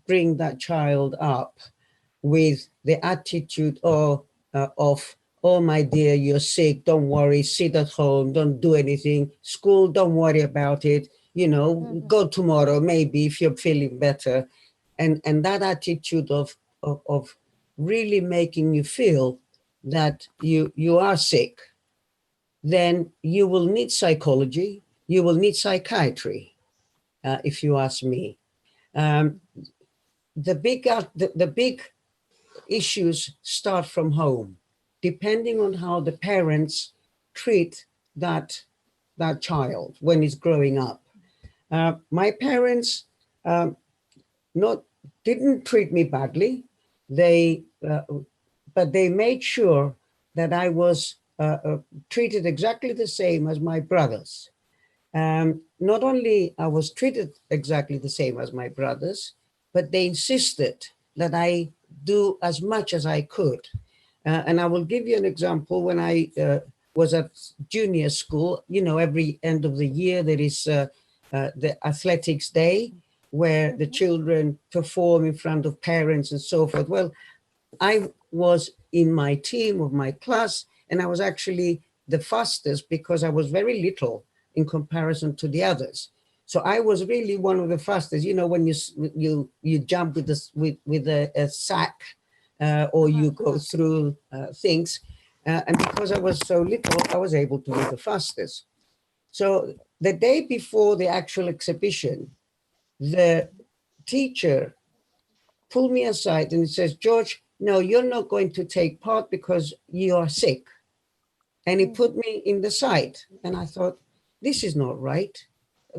bring that child up with the attitude of, oh, my dear, you're sick, don't worry, sit at home, don't do anything, school, don't worry about it, you know, go tomorrow, maybe if you're feeling better. And that attitude of really making you feel that you are sick, then you will need psychology, you will need psychiatry, if you ask me. The big issues start from home, depending on how the parents treat that child when he's growing up. My parents didn't treat me badly. But they made sure that I was treated exactly the same as my brothers. Not only I was treated exactly the same as my brothers, but they insisted that I do as much as I could. And I will give you an example. When I was at junior school, you know, every end of the year, there is the athletics day where the children perform in front of parents and so forth. Well, I was in my team of my class, and I was actually the fastest because I was very little in comparison to the others. So I was really one of the fastest. You know, when you jump with a sack, or you go through things, and because I was so little, I was able to be the fastest. So the day before the actual exhibition, the teacher pulled me aside and he says, George, no, you're not going to take part because you are sick. And he put me in the side. And I thought, this is not right.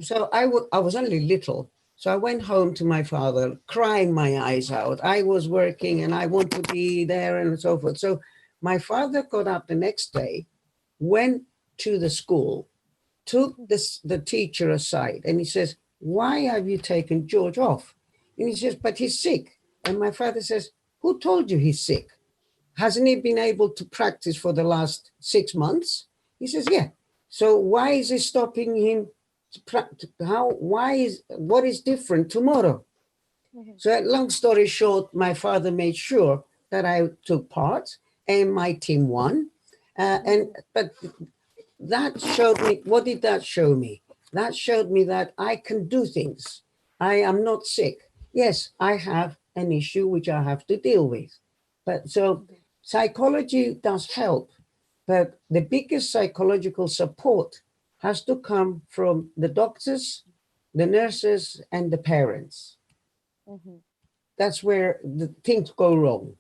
So I was only little. So I went home to my father, crying my eyes out. I was working and I want to be there and so forth. So my father got up the next day, went to the school, took the teacher aside, and he says, why have you taken George off? And he says, but he's sick. And my father says, who told you he's sick? Hasn't he been able to practice for the last 6 months? He says, yeah. So why is it stopping him to practice? What is different tomorrow? So long story short, my father made sure that I took part and my team won. But that showed me, what did that show me? That showed me that I can do things. I am not sick. Yes, I have an issue which I have to deal with. But so psychology does help, but the biggest psychological support has to come from the doctors, the nurses, and the parents. That's where the things go wrong.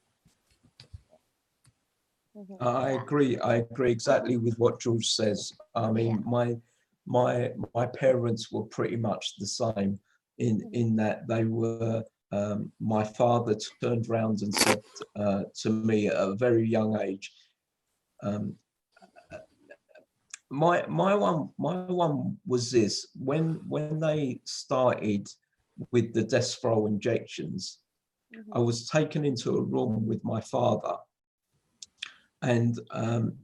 I agree exactly with what George says. I mean, my parents were pretty much the same in that they were, my father turned around and said to me at a very young age, my one was this: when they started with the Desferal injections, I was taken into a room with my father, and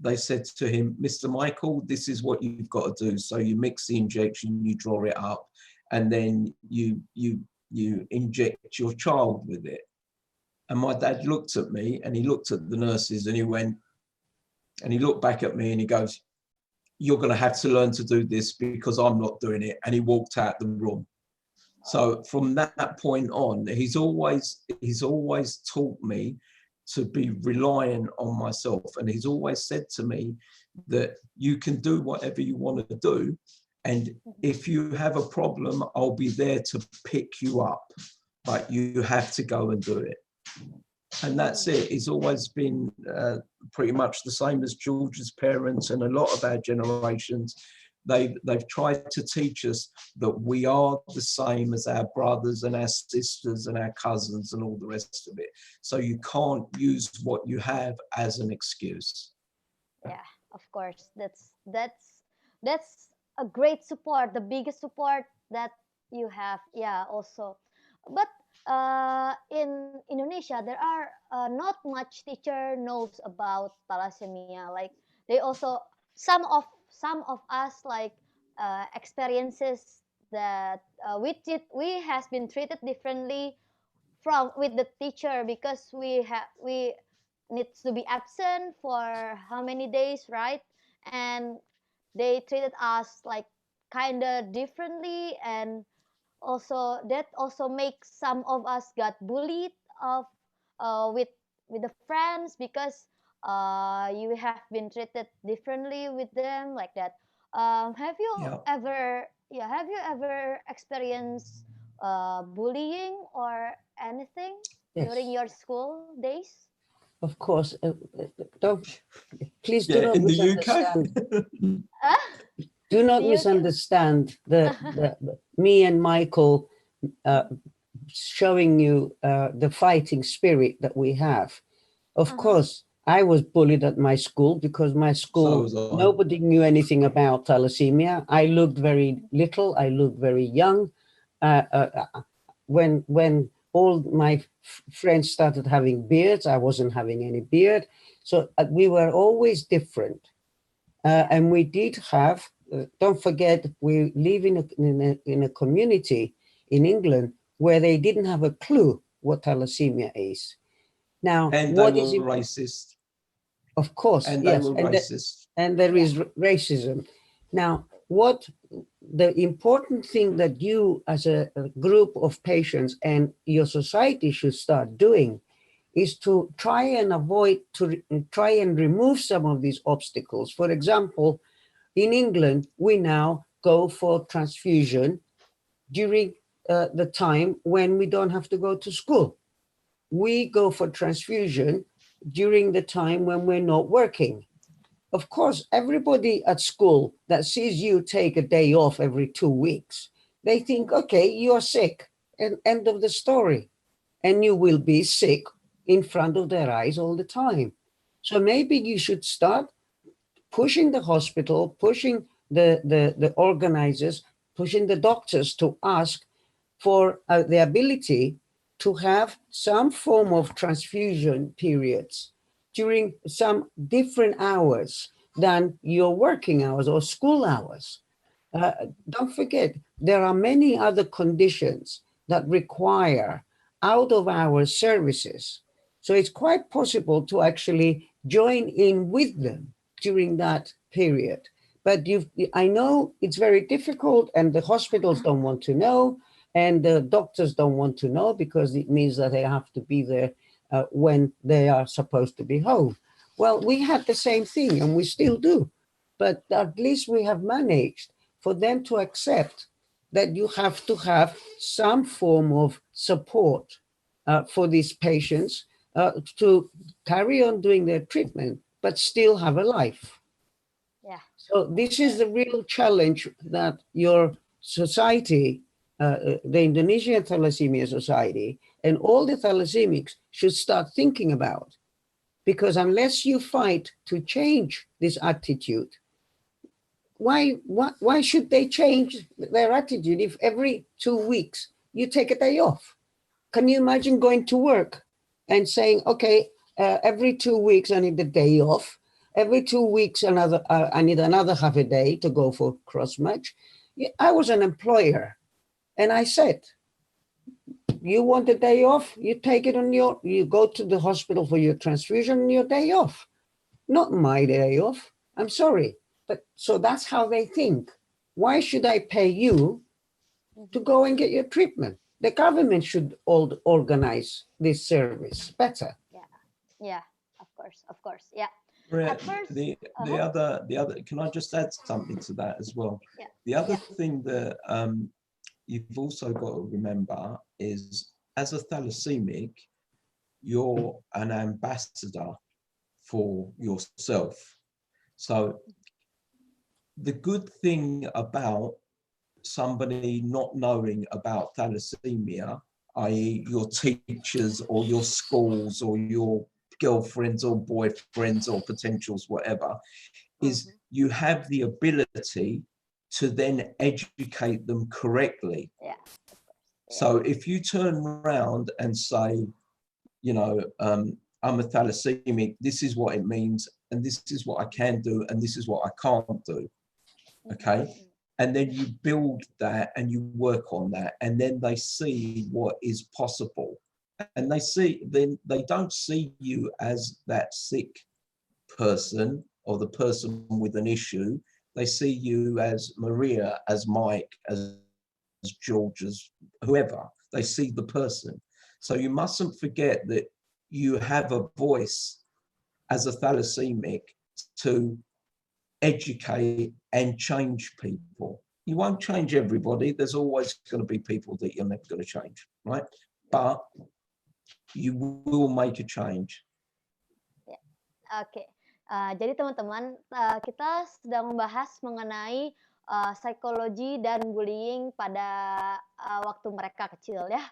they said to him, Mr. Michael, this is what you've got to do. So you mix the injection, you draw it up, and then you inject your child with it. And my dad looked at me, and he looked at the nurses, and he went, and he looked back at me, and he goes, you're going to have to learn to do this because I'm not doing it. And he walked out the room. So from that point on, he's always taught me to be reliant on myself. And he's always said to me that you can do whatever you want to do. And if you have a problem, I'll be there to pick you up, but you have to go and do it. And that's it. It's always been pretty much the same as George's parents and a lot of our generations. They've tried to teach us that we are the same as our brothers and our sisters and our cousins and all the rest of it. So you can't use what you have as an excuse. Yeah, of course. That's a great support, the biggest support that you have. Yeah, also. But in Indonesia, there are not much teacher knows about thalassemia. Like they also some of us like experiences that we has been treated differently from with the teacher because we needs to be absent for how many days, right? And they treated us like kind of differently, and also that also makes some of us got bullied of with the friends because you have been treated differently with them like that. Have you ever experienced bullying or anything during your school days? Of course. Please do Yeah, not in the misunderstand. UK. Do not misunderstand me and Michael showing you the fighting spirit that we have. Of course, I was bullied at my school because my school, nobody knew anything about thalassemia. I looked very little. I looked very young. When all my friends started having beards, I wasn't having any beard. So we were always different. And we did have, don't forget, we live in a community in England where they didn't have a clue what thalassemia is. Now, and what they is were racist. Of course, and yes, they were racist. And there is racism. Now, what the important thing that you as a group of patients and your society should start doing is to try and try and remove some of these obstacles. For example, in England, we now go for transfusion during the time when we don't have to go to school. We go for transfusion during the time when we're not working. Of course, everybody at school that sees you take a day off every 2 weeks, they think, okay, you're sick, and end of the story. And you will be sick in front of their eyes all the time. So maybe you should start pushing the hospital, pushing the organizers, pushing the doctors to ask for the ability to have some form of transfusion periods during some different hours than your working hours or school hours. Don't forget, there are many other conditions that require out-of-hours services. So it's quite possible to actually join in with them during that period. But I know it's very difficult, and the hospitals don't want to know, and the doctors don't want to know, because it means that they have to be there when they are supposed to be home. Well, we had the same thing, and we still do. But at least we have managed for them to accept that you have to have some form of support for these patients to carry on doing their treatment, but still have a life. Yeah. So this is the real challenge that your society, the Indonesian Thalassemia Society, and all the thalassemics should start thinking about. Because unless you fight to change this attitude, why should they change their attitude if every 2 weeks you take a day off? Can you imagine going to work and saying, okay, every 2 weeks I need a day off. Every 2 weeks I need another half a day to go for cross match. I was an employer, and I said, you want a day off? You take it you go to the hospital for your transfusion on your day off. Not my day off. I'm sorry. But so that's how they think. Why should I pay you to go and get your treatment? The government should organize this service better. Yeah, of course. Yeah. At first, the other, can I just add something to that as well? Yeah. The other thing that you've also got to remember is, as a thalassemic, you're an ambassador for yourself. So the good thing about somebody not knowing about thalassemia, i.e. your teachers or your schools or your girlfriends or boyfriends or potentials, whatever, is you have the ability to then educate them correctly. Yeah. So if you turn around and say, you know, I'm a thalassemic, this is what it means, and this is what I can do, and this is what I can't do, okay? And then you build that and you work on that, and then they see what is possible. And then they don't see you as that sick person or the person with an issue. They see you as Maria, as Mike, as George, as whoever. They see the person. So you mustn't forget that you have a voice as a thalassemic to educate and change people. You won't change everybody. There's always going to be people that you're never going to change, right? But you will make a change. Oke. Jadi teman-teman, kita sedang membahas mengenai psikologi dan bullying pada waktu mereka kecil ya.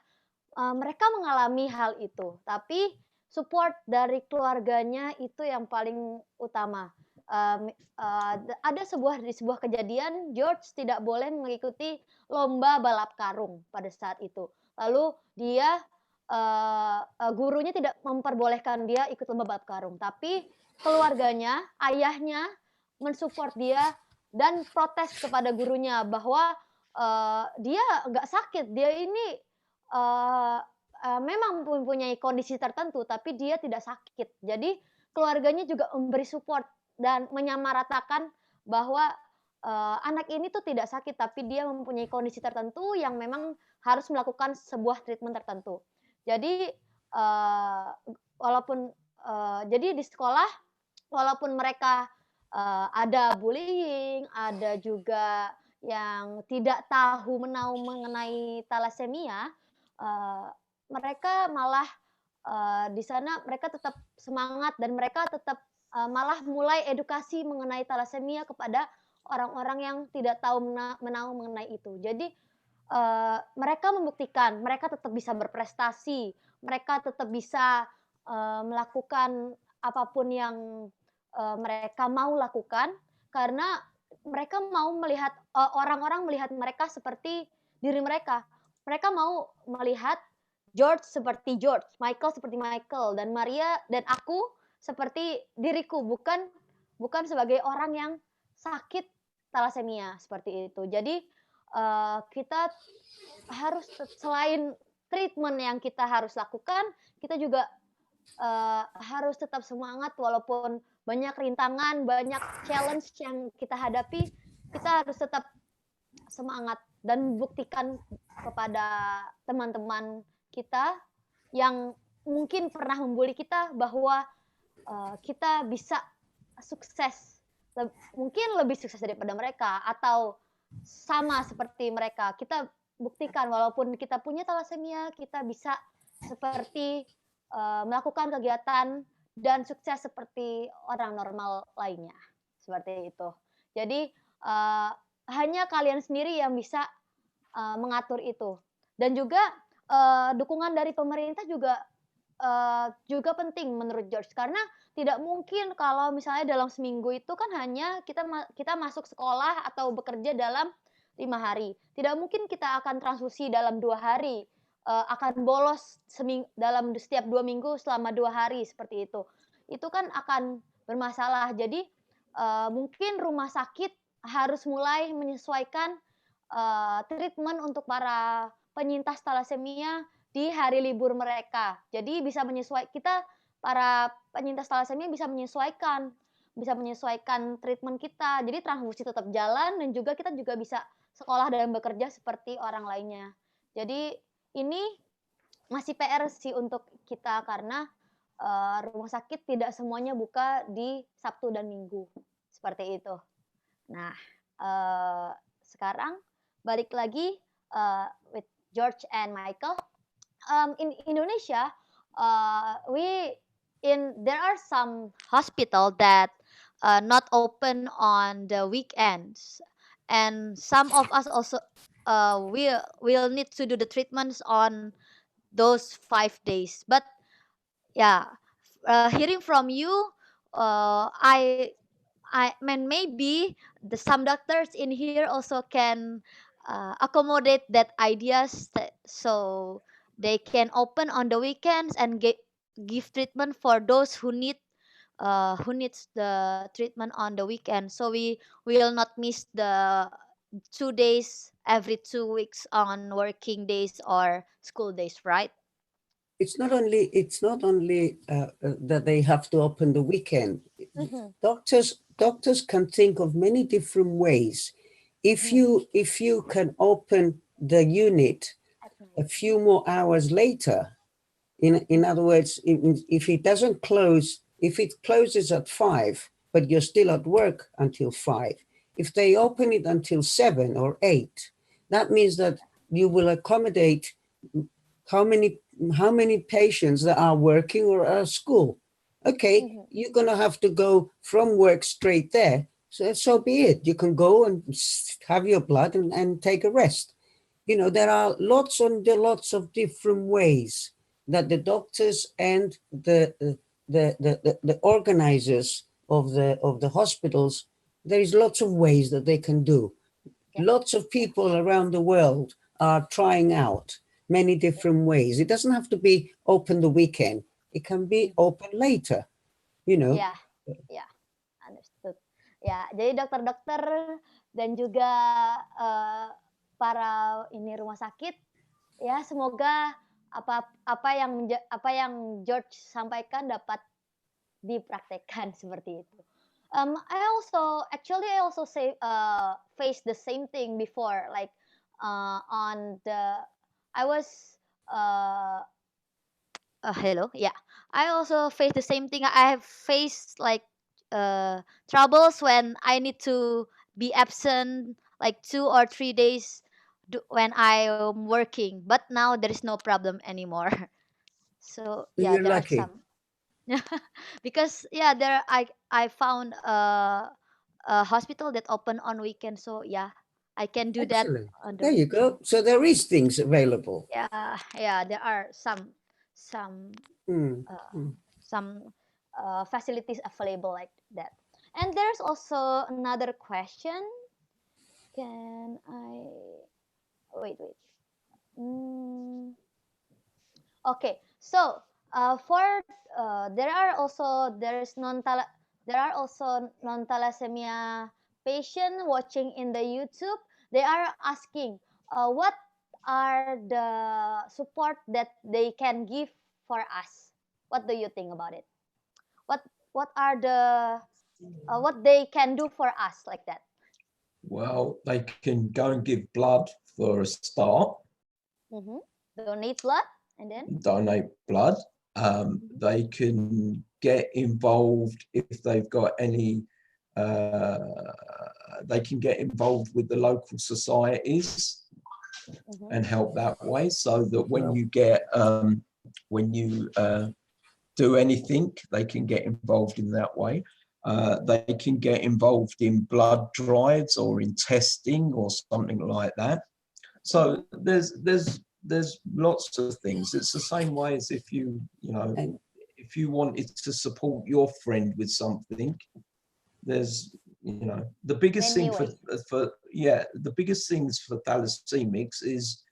Mereka mengalami hal itu, tapi support dari keluarganya itu yang paling utama. Ada di sebuah kejadian, George tidak boleh mengikuti lomba balap karung pada saat itu. Lalu dia gurunya tidak memperbolehkan dia ikut lomba balap karung, tapi keluarganya, ayahnya mensupport dia dan protes kepada gurunya bahwa dia nggak sakit, dia ini memang mempunyai kondisi tertentu, tapi dia tidak sakit. Jadi keluarganya juga memberi support dan menyamaratakan bahwa anak ini tuh tidak sakit, tapi dia mempunyai kondisi tertentu yang memang harus melakukan sebuah treatment tertentu. Jadi jadi di sekolah, walaupun mereka ada bullying, ada juga yang tidak tahu menahu mengenai thalassemia, mereka malah di sana mereka tetap semangat dan mereka tetap malah mulai edukasi mengenai thalassemia kepada orang-orang yang tidak tahu menahu mengenai itu. Jadi mereka membuktikan mereka tetap bisa berprestasi, mereka tetap bisa melakukan apapun yang mereka mau lakukan karena mereka mau melihat orang-orang melihat mereka seperti diri mereka. Mereka mau melihat George seperti George, Michael seperti Michael, dan Maria dan aku seperti diriku, bukan sebagai orang yang sakit thalassemia seperti itu. Jadi kita harus selain treatment yang kita harus lakukan, kita juga harus tetap semangat walaupun banyak rintangan, banyak challenge yang kita hadapi, kita harus tetap semangat dan buktikan kepada teman-teman kita yang mungkin pernah membuli kita bahwa kita bisa sukses, mungkin lebih sukses daripada mereka atau sama seperti mereka. Kita buktikan walaupun kita punya thalassemia, kita bisa seperti melakukan kegiatan dan sukses seperti orang normal lainnya. Seperti itu. Jadi hanya kalian sendiri yang bisa mengatur itu. Dan juga dukungan dari pemerintah juga penting menurut George, karena tidak mungkin kalau misalnya dalam seminggu itu kan hanya kita masuk sekolah atau bekerja dalam 5 hari. Tidak mungkin kita akan transfusi dalam 2 hari, akan bolos dalam setiap 2 minggu selama 2 hari seperti itu. Itu kan akan bermasalah. Jadi mungkin rumah sakit harus mulai menyesuaikan treatment untuk para penyintas thalassemia di hari libur mereka. Jadi bisa para penyintas thalassemia bisa menyesuaikan treatment kita. Jadi transfusi tetap jalan dan juga kita juga bisa sekolah dan bekerja seperti orang lainnya. Jadi ini masih PR sih untuk kita karena rumah sakit tidak semuanya buka di Sabtu dan Minggu. Seperti itu. Nah, sekarang balik lagi with George and Michael. In Indonesia, there are some hospital that not open on the weekends, and some of us also will need to do the treatments on those 5 days. But yeah, hearing from you, I mean maybe some doctors in here also can accommodate that ideas so they can open on the weekends and give treatment for those who needs the treatment on the weekend, so we will not miss the 2 days every 2 weeks on working days or school days, right? It's not only that they have to open the weekend. Doctors can think of many different ways. If you can open the unit a few more hours later, in other words, if it doesn't close, if it closes at 5, but you're still at work until 5, if they open it until 7 or 8, that means that you will accommodate how many patients that are working or are at school. Okay, you're going to have to go from work straight there. So be it. You can go and have your blood and take a rest. You know, there are lots of different ways that the doctors and the organizers of the hospitals, there is lots of ways that they can do. Yeah. Lots of people around the world are trying out many different ways. It doesn't have to be open the weekend. It can be open later, you know. Ya, understood. Ya, jadi dokter-dokter dan juga para rumah sakit, ya semoga apa yang George sampaikan dapat dipraktekkan seperti itu. I also faced the same thing before, like hello. Yeah, I also faced the same thing. I have faced like troubles when I need to be absent like 2 or 3 days when I'm working. But now there is no problem anymore. So yeah, You're there lucky. are some. Because I found a hospital that open on weekend. So yeah, I can do Excellent. that on the There you go. So there is things available. Yeah, there are some facilities available like that. And there's also another question. Can I wait? Okay, so there are also non-thalassemia patient watching in the YouTube. They are asking, what are the support that they can give for us? What do you think about it? What are the what they can do for us like that? Well, they can go and give blood for a start. Donate blood and then donate blood. They can get involved if they've got any, they can get involved with the local societies and help that way, so that when you get, when you do anything, they can get involved in that way. They can get involved in blood drives or in testing or something like that. So there's lots of things. It's the same way as if you know, if you wanted to support your friend with something, there's, you know, the biggest thing for the biggest things for thalassemics is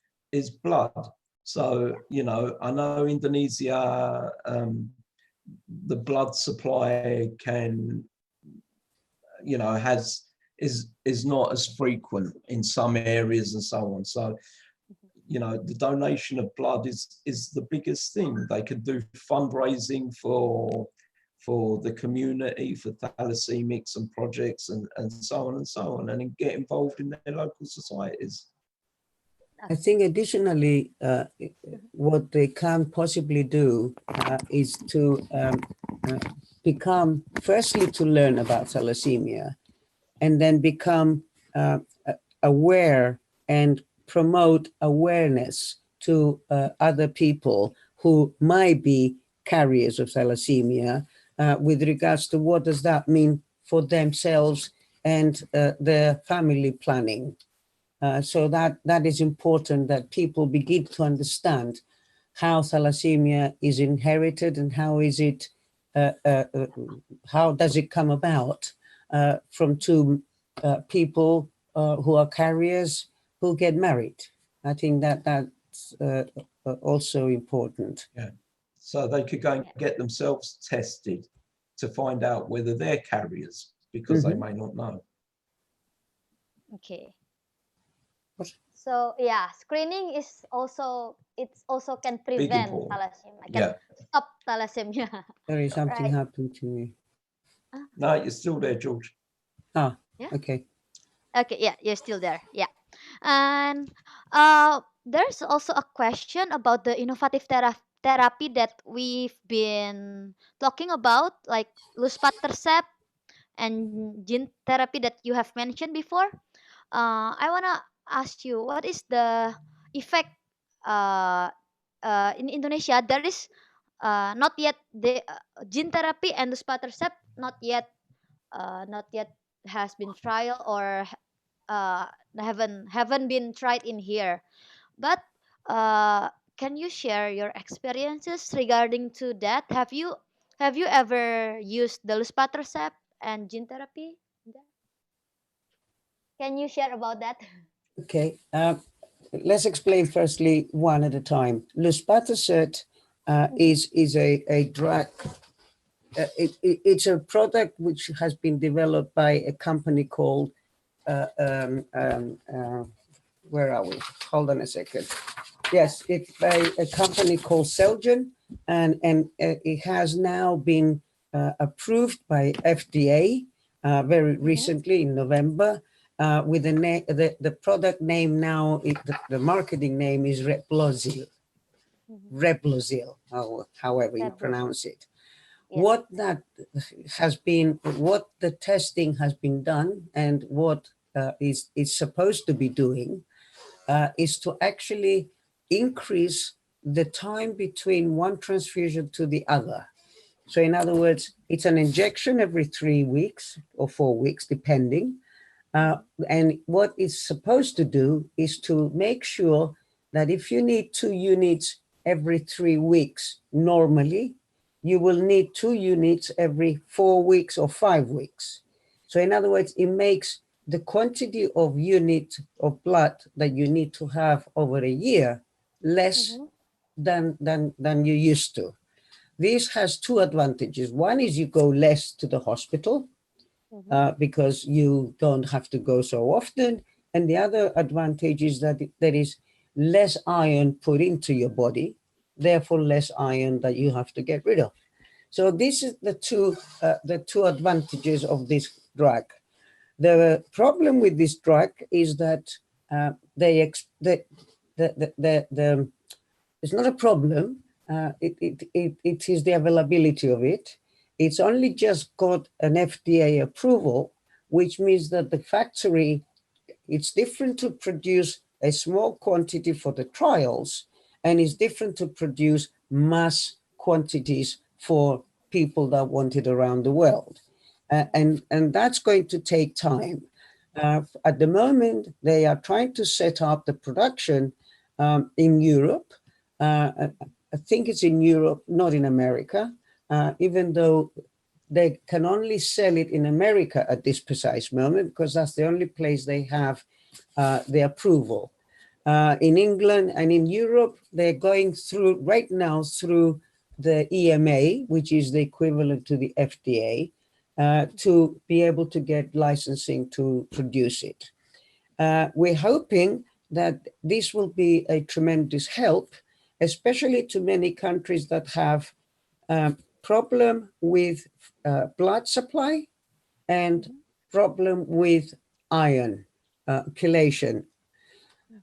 blood. So, you know, I know Indonesia, the blood supply can, you know, is not as frequent in some areas and so on. So, you know, the donation of blood is the biggest thing. They could do fundraising for the community, for thalassemics and projects and so on and so on, and then get involved in their local societies. I think additionally, what they can possibly do is to become, firstly, to learn about thalassemia, and then become aware and promote awareness to other people who might be carriers of thalassemia with regards to what does that mean for themselves and their family planning. So that is important, that people begin to understand how thalassemia is inherited and how is it, how does it come about from two people who are carriers who get married. I think that's also important. Yeah. So they could go and get themselves tested to find out whether they're carriers, because they may not know. Okay. So yeah, screening is also, it's also can prevent thalassemia, can stop thalassemia. Sorry, something happened to me. No, you're still there, George. Ah, okay. Okay, yeah, you're still there. Yeah. And there's also a question about the innovative therapy that we've been talking about, like luspatercept and gene therapy that you have mentioned before. I want to ask you, what is the effect in Indonesia? There is not yet the gene therapy and luspatercept not yet has been trial or haven't been tried in here, but can you share your experiences regarding to that? Have you ever used the luspatercept and gene therapy? Can you share about that? Okay, let's explain firstly one at a time. Luspatercept is a drug. It's a product which has been developed by a company called where are we? Hold on a second. Yes, it's by a company called Celgene, and it has now been approved by FDA very recently in November. With the product name now, the marketing name is Reblozil. Reblozil, however you pronounce it. What that has been, what the testing has been done, and what is supposed to be doing is to actually increase the time between one transfusion to the other. So in other words, it's an injection every 3 weeks or 4 weeks, depending. And what it's supposed to do is to make sure that if you need 2 units every 3 weeks, normally, you will need 2 units every 4 weeks or 5 weeks. So in other words, it makes the quantity of unit of blood that you need to have over a year less than you used to. This has two advantages. One is you go less to the hospital because you don't have to go so often. And the other advantage is that there is less iron put into your body, therefore less iron that you have to get rid of. So this is the two advantages of this drug. The problem with this drug is that it's not a problem. It is the availability of it. It's only just got an FDA approval, which means that the factory, it's different to produce a small quantity for the trials, and it's different to produce mass quantities for people that want it around the world. And that's going to take time. At the moment, they are trying to set up the production in Europe. I think it's in Europe, not in America, even though they can only sell it in America at this precise moment, because that's the only place they have the approval. In England and in Europe, they're going through right now through the EMA, which is the equivalent to the FDA, to be able to get licensing to produce it. We're hoping that this will be a tremendous help, especially to many countries that have problem with blood supply and problem with iron chelation.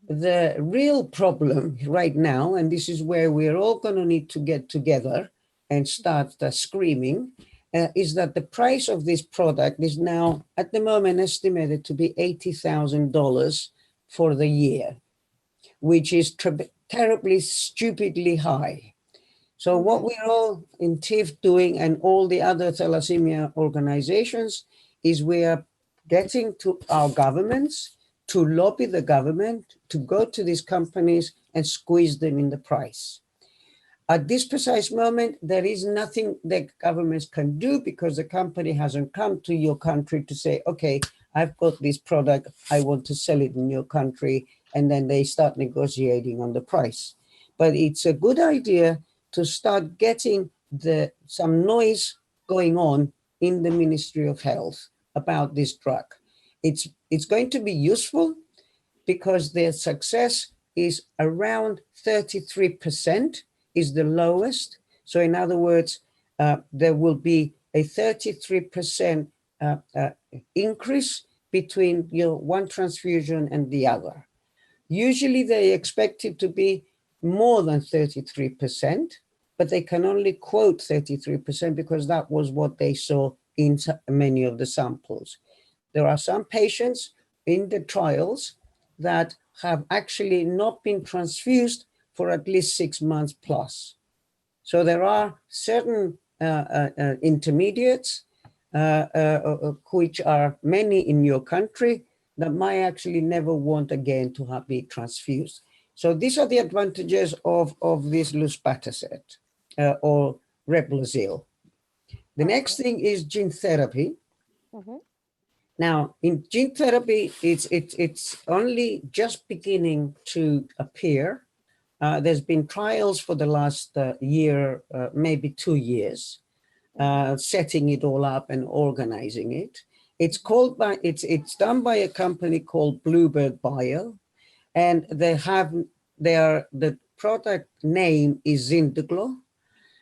The real problem right now, and this is where we're all going to need to get together and start screaming, is that the price of this product is now at the moment estimated to be $80,000 for the year, which is terribly, stupidly high. So what we're all in TIF doing, and all the other thalassemia organizations, is we are getting to our governments to lobby the government to go to these companies and squeeze them in the price. At this precise moment, there is nothing that governments can do, because the company hasn't come to your country to say, okay, I've got this product, I want to sell it in your country, and then they start negotiating on the price. But it's a good idea to start getting some noise going on in the Ministry of Health about this drug. It's going to be useful because their success is around 33%, is the lowest. So in other words, there will be a 33% increase between your one transfusion and the other. Usually they expect it to be more than 33%, but they can only quote 33% because that was what they saw in many of the samples. There are some patients in the trials that have actually not been transfused for at least 6 months plus. So there are certain intermediates, which are many in your country, that might actually never want again to be transfused. So these are the advantages of this luspatercept or Reblozyl. The next thing is gene therapy. Now, in gene therapy, it's only just beginning to appear. There's been trials for the last year, maybe 2 years, setting it all up and organizing it. It's done by a company called Bluebird Bio, and the product name is Zynteglo,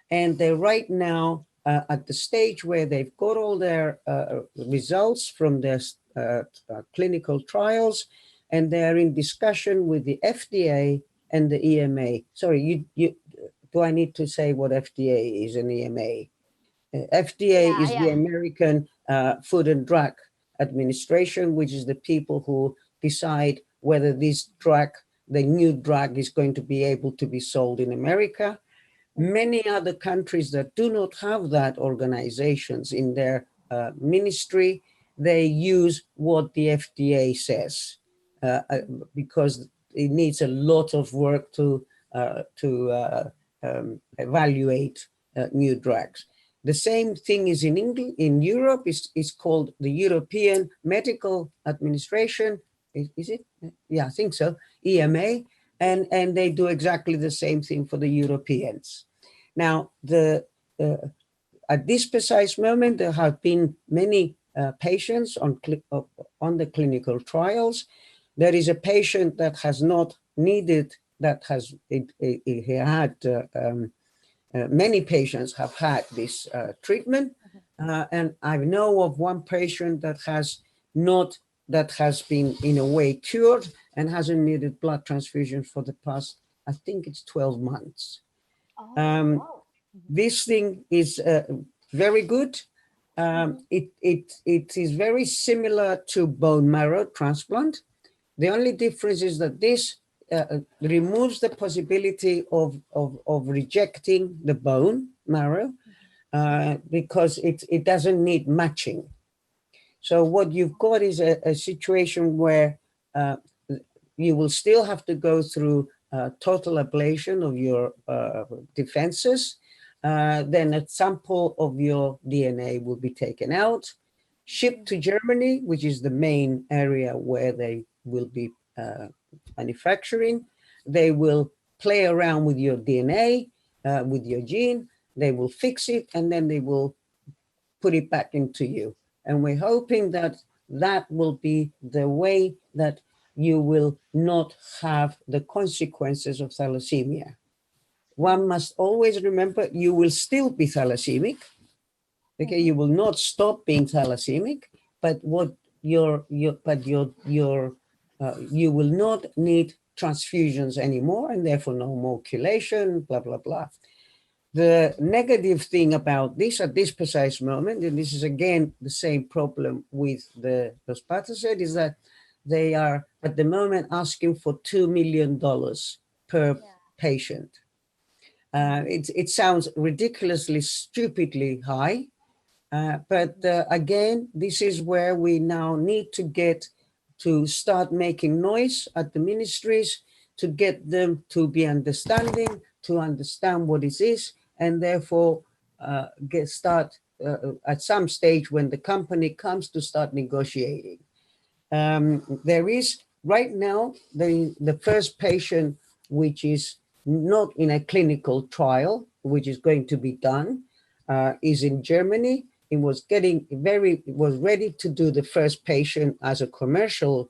and they're right now at the stage where they've got all their results from their clinical trials, and they're in discussion with the FDA and the EMA. Sorry, do I need to say what FDA is and EMA? FDA is the American Food and Drug Administration, which is the people who decide whether this drug, the new drug, is going to be able to be sold in America. Many other countries that do not have that organizations in their ministry, they use what the FDA says because it needs a lot of work to evaluate new drugs. The same thing is in England. In Europe, it's called the European Medical Administration. Is it? Yeah, I think so. EMA. and they do exactly the same thing for the Europeans. Now, at this precise moment, there have been many patients on the clinical trials. There is a patient that has not needed, many patients have had this treatment. And I know of one patient that has been in a way cured and hasn't needed blood transfusion for the past, I think it's 12 months. Wow. This thing is very good. It is very similar to bone marrow transplant. The only difference is that this removes the possibility of rejecting the bone marrow because it doesn't need matching. So what you've got is a situation where you will still have to go through total ablation of your defenses. Then a sample of your DNA will be taken out, shipped to Germany, which is the main area where they will be manufacturing. They will play around with your DNA, with your gene. They will fix it, and then they will put it back into you. And we're hoping that that will be the way that you will not have the consequences of thalassemia. One must always remember you will still be thalassemic. Okay, you will not stop being thalassemic, but you will not need transfusions anymore, and therefore no more chelation, blah blah blah. The negative thing about this at this precise moment, and this is again the same problem with the luspatercept, is that they are at the moment asking for $2 million per patient. It sounds ridiculously, stupidly high, but again, this is where we now need to get to start making noise at the ministries to get them to be understanding, to understand what it is, and therefore start at some stage when the company comes to start negotiating. There is right now the first patient which is not in a clinical trial, which is going to be done, is in Germany. It was ready to do the first patient as a commercial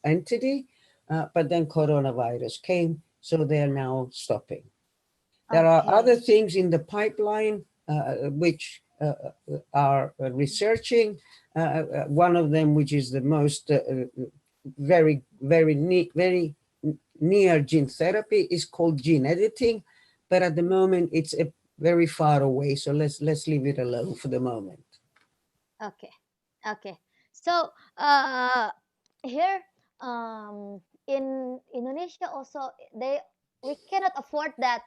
entity, but then coronavirus came, so they are now stopping. There are other things in the pipeline which are researching. One of them, which is the most very near gene therapy, is called gene editing, but at the moment it's very far away. So let's leave it alone for the moment. Okay. So here in Indonesia also we cannot afford that.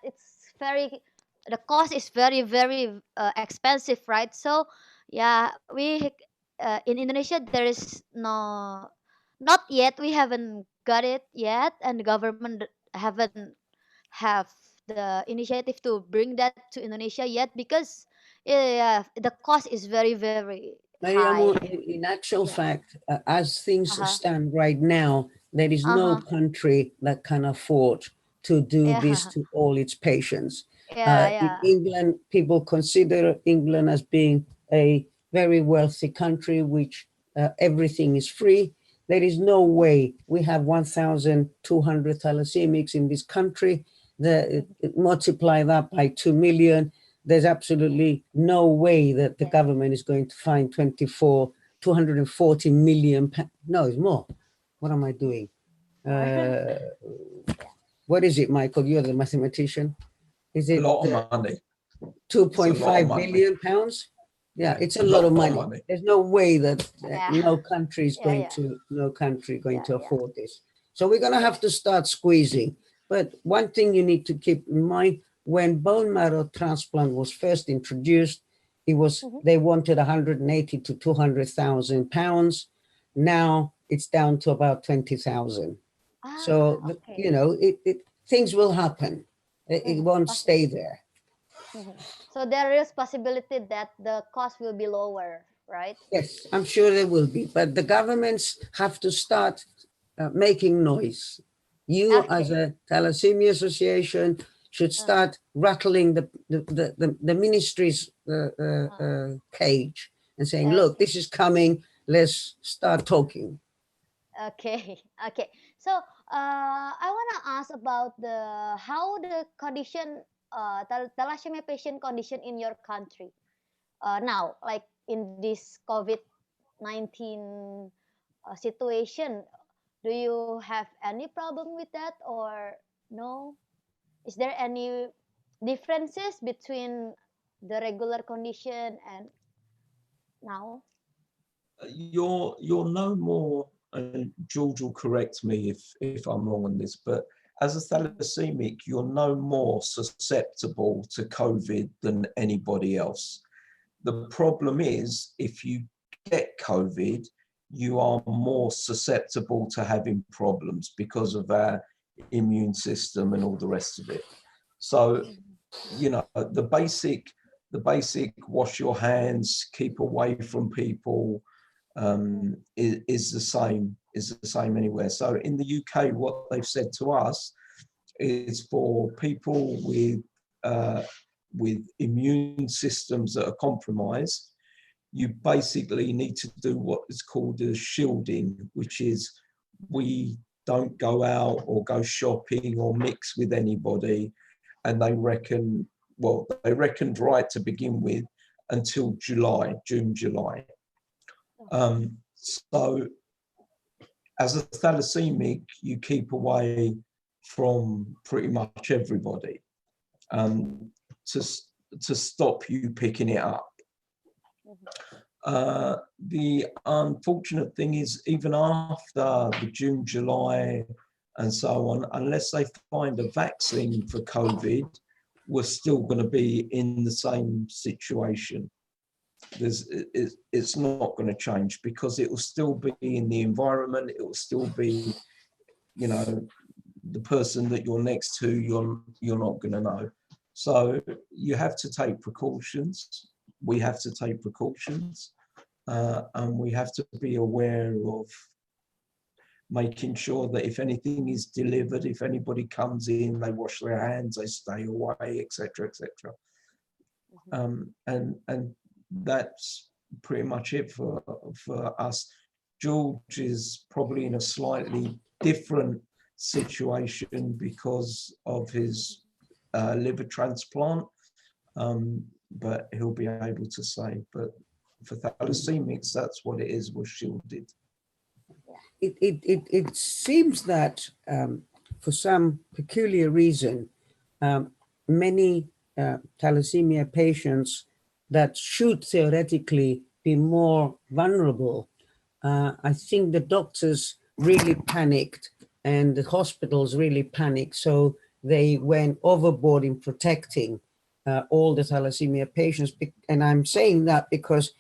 The cost is very expensive, right? So yeah, we in Indonesia there is not yet. We haven't got it yet, and the government haven't have the initiative to bring that to Indonesia yet because the cost is very high. In actual fact, as things stand right now, there is no country that can afford to do this to all its patients. In England, people consider England as being a very wealthy country, which everything is free. There is no way. We have 1,200 thalassemics in this country. Multiply that by 2 million. There's absolutely no way that the government is going to find 240 million. No, it's more. What am I doing? What is it, Michael? You're the mathematician. Is it a lot of money? 2.5 billion pounds? Yeah, it's a lot of money. There's no way that no country is going to afford this. So we're going to have to start squeezing. But one thing you need to keep in mind, when bone marrow transplant was first introduced, they wanted 180 to 200,000 pounds. Now it's down to about 20,000. So things will happen. It won't stay there. So there is possibility that the cost will be lower, right? Yes, I'm sure there will be, but the governments have to start making noise. You Okay. as a Thalassemia Association should start rattling the ministry's cage and saying, look, this is coming, let's start talking. Okay, okay. So I want to ask about how the condition, thalassemia patient condition in your country now, like in this COVID-19 situation. Do you have any problem with that or no? Is there any differences between the regular condition and now? You're no more, and George will correct me if I'm wrong on this, but as a thalassemic, you're no more susceptible to COVID than anybody else. The problem is, if you get COVID, you are more susceptible to having problems because of our immune system and all the rest of it. So, you know, the basic wash your hands, keep away from people, is the same anywhere. So in the UK, what they've said to us is for people with immune systems that are compromised, you basically need to do what is called a shielding, which is we don't go out or go shopping or mix with anybody. And they reckoned right to begin with until June, July. So as a thalassemic, you keep away from pretty much everybody to stop you picking it up. The unfortunate thing is, even after the June, July, and so on, unless they find a vaccine for COVID, we're still going to be in the same situation. It's not going to change because it will still be in the environment. It will still be, you know, the person that you're next to, you're not going to know. So you have to take precautions. We have to take precautions, and we have to be aware of making sure that if anything is delivered, if anybody comes in, they wash their hands, they stay away, etc., etc. And that's pretty much it for us. George is probably in a slightly different situation because of his liver transplant, but he'll be able to say. But for thalassemics, that's what it is. We're shielded. It seems that for some peculiar reason, many thalassemia patients that should theoretically be more vulnerable, I think the doctors really panicked and the hospitals really panicked. So they went overboard in protecting all the thalassemia patients. And I'm saying that because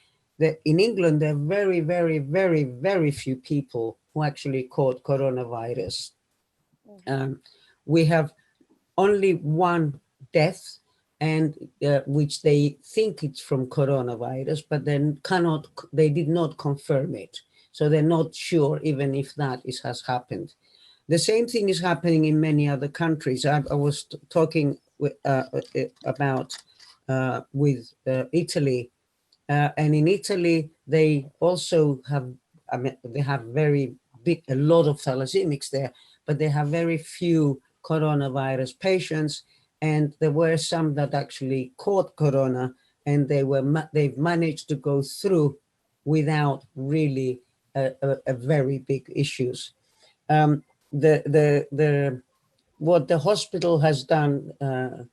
in England, there are very, very, very, very few people who actually caught coronavirus. We have only one death, and which they think it's from coronavirus, but then they did not confirm it. So they're not sure even if that has happened. The same thing is happening in many other countries. I was talking about with Italy, and in Italy, they also have, they have a lot of thalassemics there, but they have very few coronavirus patients. And there were some that actually caught corona, and they've managed to go through without really a very big issues. What the hospital has done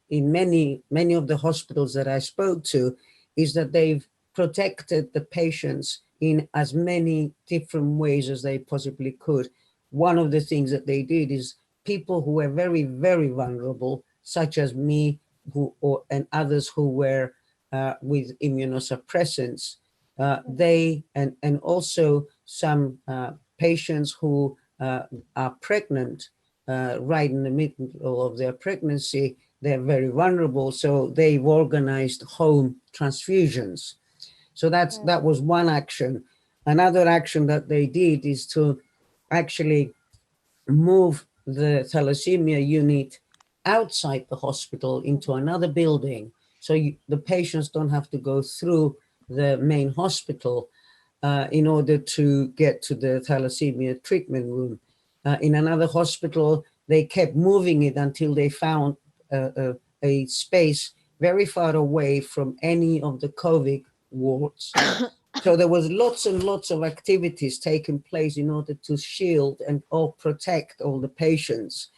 in many of the hospitals that I spoke to is that they've protected the patients in as many different ways as they possibly could. One of the things that they did is people who were very, very vulnerable, such as me and others who were with immunosuppressants, and also some patients who are pregnant right in the middle of their pregnancy, they're very vulnerable. So they've organized home transfusions. So that was one action. Another action that they did is to actually move the thalassemia unit outside the hospital into another building. So the patients don't have to go through the main hospital in order to get to the thalassemia treatment room. In another hospital, they kept moving it until they found a space very far away from any of the COVID wards. So there was lots and lots of activities taking place in order to shield and or protect all the patients.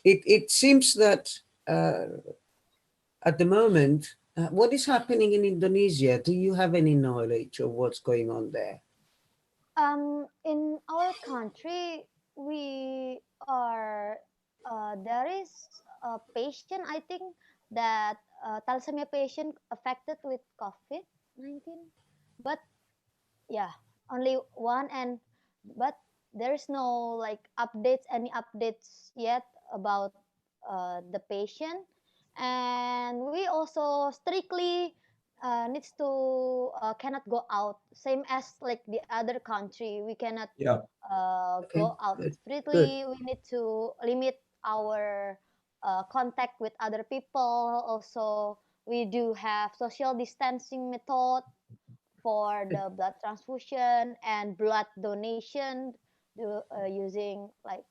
It seems that at the moment, what is happening in Indonesia? Do you have any knowledge of what's going on there? In our country, we are there is a patient, I think, that thalassemia patient affected with COVID-19, but yeah, only one, and but there is no like any updates yet about the patient, and we also strictly needs to cannot go out, same as like the other country. We cannot go out freely. We need to limit our contact with other people. Also, we do have social distancing method for the blood transfusion and blood donation, using like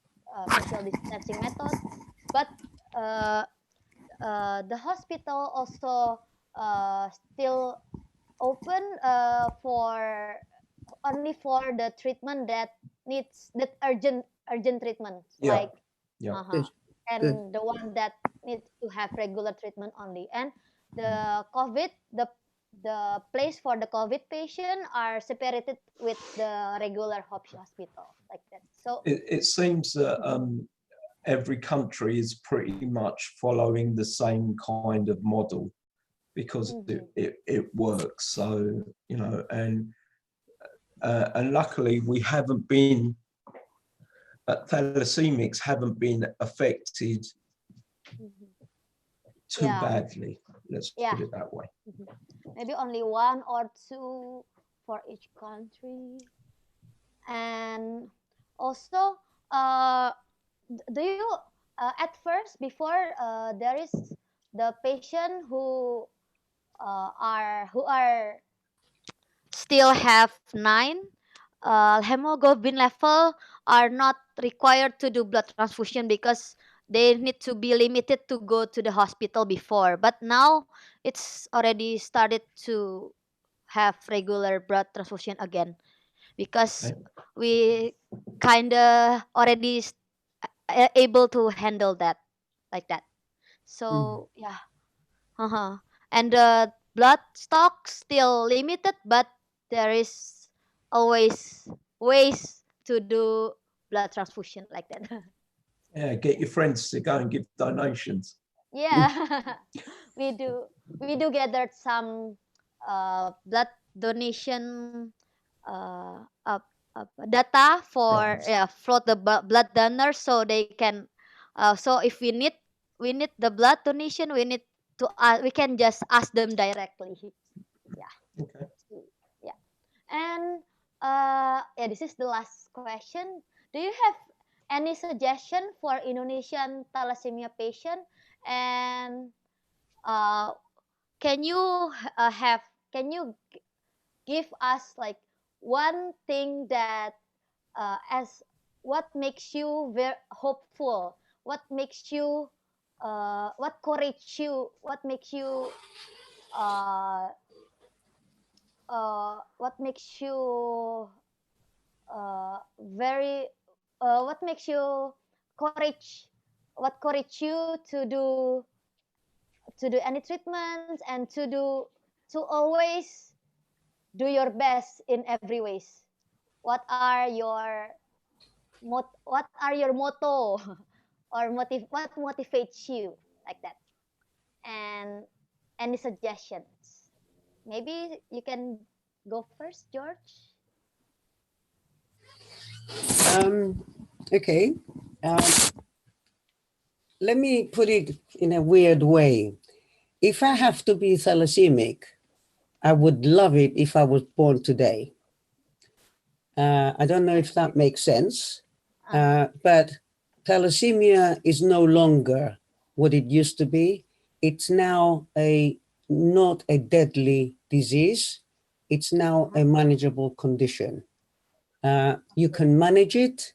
social distancing method. But the hospital also still open for only for the treatment that needs that urgent treatment, like and the one that needs to have regular treatment only. And the COVID, the place for the COVID patient are separated with the regular hospital, like that. So it seems that every country is pretty much following the same kind of model because it works. So, you know, and luckily we haven't been, thalassemics haven't been affected too badly. Let's put it that way. Maybe only 1 or 2 for each country. And also, do you at first, before there is the patient who are still have 9 hemoglobin level are not required to do blood transfusion because they need to be limited to go to the hospital before. But now it's already started to have regular blood transfusion again because we kind of already able to handle that like that. So yeah, and the blood stock still limited, but there is always ways to do blood transfusion like that. Yeah, get your friends to go and give donations. Yeah, we do gather some blood donation data for for the blood donors, so they can so if we need the blood donation, we need to we can just ask them directly. Yeah. And yeah, this is the last question. Do you have any suggestion for Indonesian thalassemia patient? And can you give us like one thing that as what makes you very hopeful? What makes you what courage you? What makes you what makes you very what makes you courage? What courage you to do any treatments and to always do your best in every ways? What are your motto or what motivates you like that? And any suggestions? Maybe you can go first, George. Okay. Let me put it in a weird way. If I have to be thalassemic, I would love it if I was born today. I don't know if that makes sense, but thalassemia is no longer what it used to be. It's now not a deadly disease. It's now a manageable condition. You can manage it.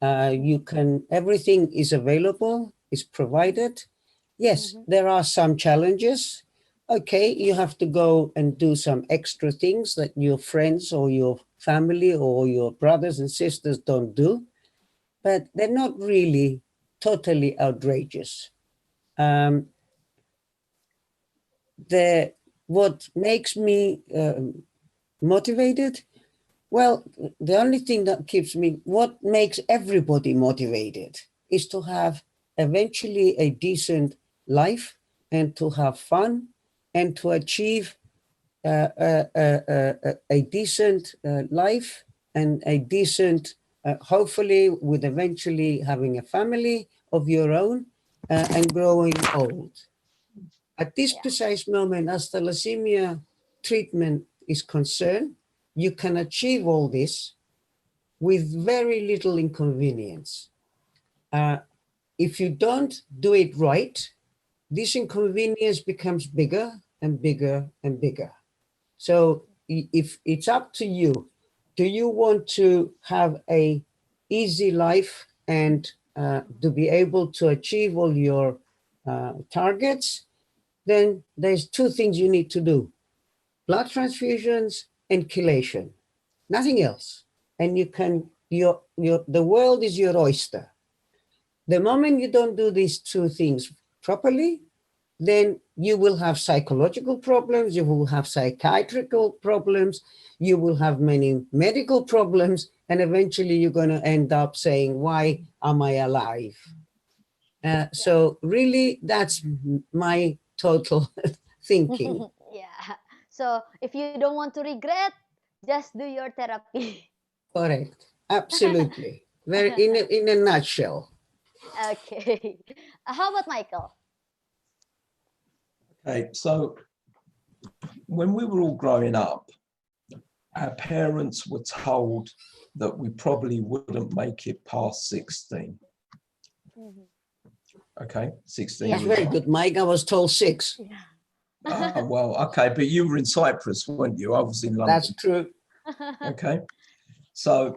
Everything is available, is provided. Yes, there are some challenges. Okay, you have to go and do some extra things that your friends or your family or your brothers and sisters don't do, but they're not really totally outrageous. What makes me motivated? Well, the only thing that what makes everybody motivated is to have eventually a decent life and to have fun and to achieve a decent life and a decent, hopefully with eventually having a family of your own and growing old. At this precise moment, as thalassemia treatment is concerned, you can achieve all this with very little inconvenience. If you don't do it right, this inconvenience becomes bigger and bigger and bigger. So if it's up to you, do you want to have an easy life and to be able to achieve all your targets? Then there's two things you need to do: blood transfusions and chelation, nothing else. And the world is your oyster. The moment you don't do these two things properly, then you will have psychological problems, you will have psychiatrical problems, you will have many medical problems, and eventually you're going to end up saying, why am I alive? So really, that's my total thinking. Yeah. So if you don't want to regret, just do your therapy. Correct. Absolutely. Very in a nutshell. Okay. How about Michael? Okay, so when we were all growing up, our parents were told that we probably wouldn't make it past 16. Okay, 16 That's years very old. good, Mike. I was told 6. Well, okay, but you were in Cyprus, weren't you? I was in London. That's true. Okay, so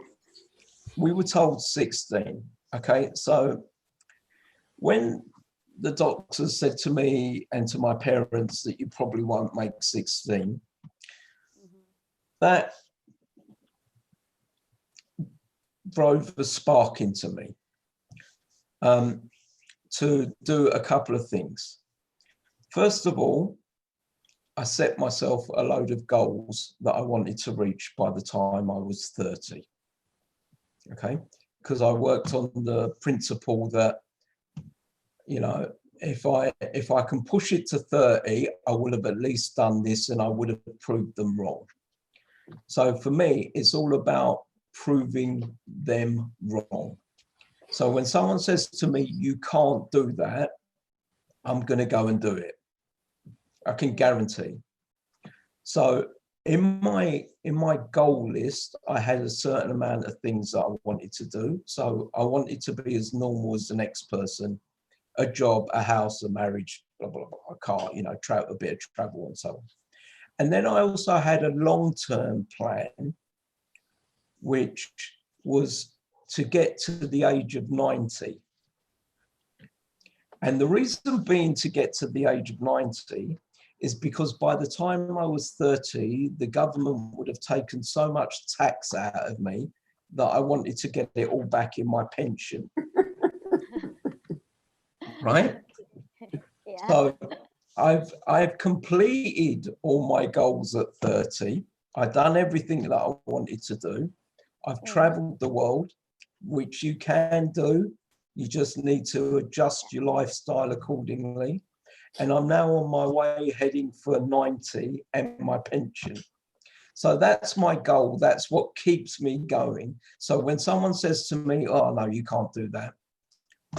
we were told 16. Okay, so when the doctor said to me and to my parents that you probably won't make 16, that drove a spark into me to do a couple of things. First of all, I set myself a load of goals that I wanted to reach by the time I was 30. Okay, because I worked on the principle that, you know, if I can push it to 30, I will have at least done this and I would have proved them wrong. So for me, it's all about proving them wrong. So when someone says to me, you can't do that, I'm going to go and do it. I can guarantee. So in my goal list, I had a certain amount of things that I wanted to do. So I wanted to be as normal as the next person, a job, a house, a marriage, blah, blah, blah, a car, you know, a bit of travel and so on. And then I also had a long-term plan, which was to get to the age of 90. And the reason being to get to the age of 90 is because by the time I was 30, the government would have taken so much tax out of me that I wanted to get it all back in my pension. Right? Yeah. So I've completed all my goals at 30. I've done everything that I wanted to do. I've traveled the world, which you can do. You just need to adjust your lifestyle accordingly. And I'm now on my way heading for 90 and my pension. So that's my goal. That's what keeps me going. So when someone says to me, oh, no, you can't do that,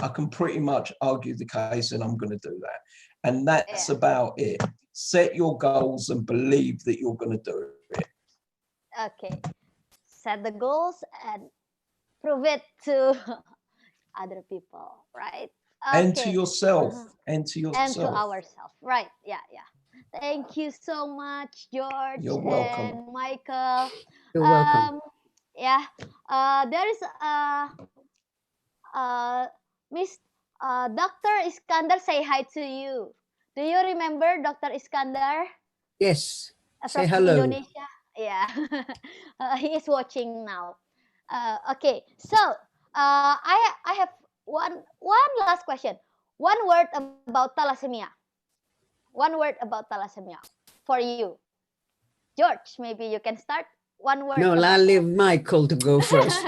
I can pretty much argue the case and I'm going to do that. And that's about it. Set your goals and believe that you're going to do it. Okay. Set the goals and prove it to other people, right? And to Okay. yourself. And to And to yourself. ourselves, right? Yeah, yeah. Thank you so much, George You're welcome. and Michael. You're welcome. Yeah. There is Miss Dr. Iskandar say hi to you. Do you remember Dr. Iskandar Yes. Say from hello. Indonesia? Yeah. He is watching now. Okay. So I have one last question. One word about thalassemia. One word about thalassemia for you. George, maybe you can start. One word No, about I'll leave Michael to go first.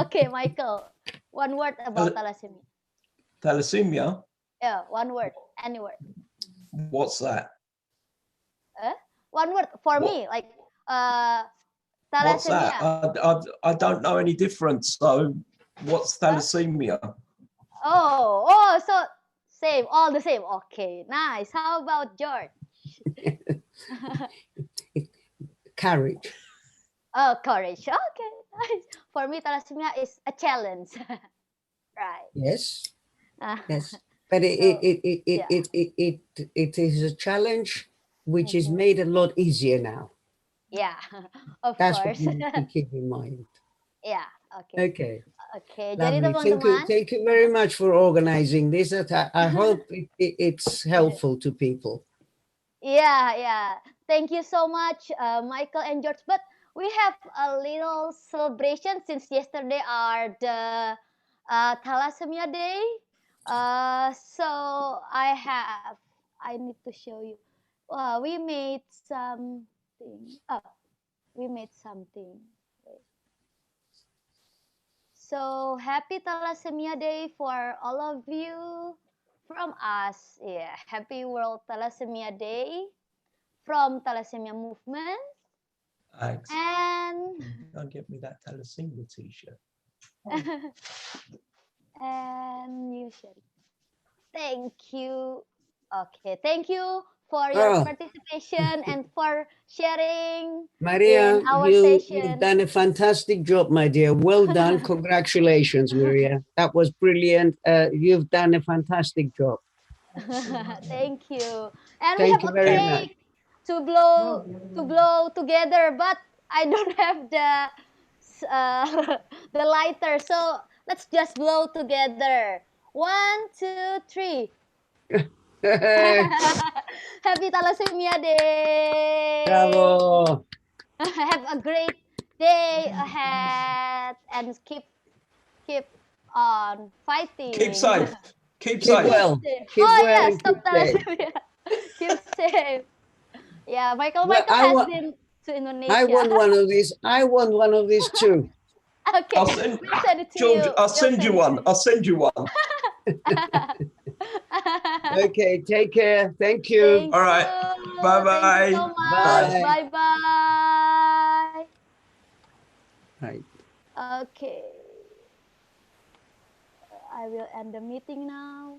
Okay, Michael. One word about thalassemia. Thalassemia? Yeah, one word. Any word. What's that? One word for me, like What's that? thalassemia. I don't know any difference. So what's thalassemia? Oh, so same, all the same. Okay, nice. How about George? Courage. Oh, courage. Okay, nice. For me, thalassemia is a challenge. Right. Yes. Uh, Yes. But it is a challenge which is made a lot easier now. Yeah, of That's course. what you need to keep in mind. Yeah, okay. Okay. Okay, jadi Lovely. teman-teman. Thank you very much for organizing this. I hope it's helpful to people. Yeah. Thank you so much, Michael and George. But we have a little celebration since yesterday are the Thalassemia Day. So I need to show you. We made something. Oh, we made something. Wait. So happy Thalassemia Day for all of you from us. Yeah, happy World Thalassemia Day from Thalassemia Movement. Alex, And go get me that thalassemia t-shirt. and you share. Thank you. Okay, thank you for your participation and for sharing Maria, in our you've session. done a fantastic job, my dear. Well done. Congratulations, Maria. That was brilliant. You've done a fantastic job. Thank you. And Thank we you have a very much. cake to blow together, but I don't have the lighter. So let's just blow together. 1, 2, 3. Happy Thalassemia Day! Bravo. Have a great day ahead and keep on fighting. Keep safe. Keep Keep safe. well. Keep Oh well yeah, and stop keep safe. thalassemia. Keep safe. Yeah, Michael Well, has been to Indonesia. I want one of these. I want one of these too. Okay, I'll send, we'll send it to George, you. I'll send you one. I'll send you one. Okay, take care. Thank you. All right. Bye-bye. Thank you so much. Bye. Bye. Right. Okay. I will end the meeting now.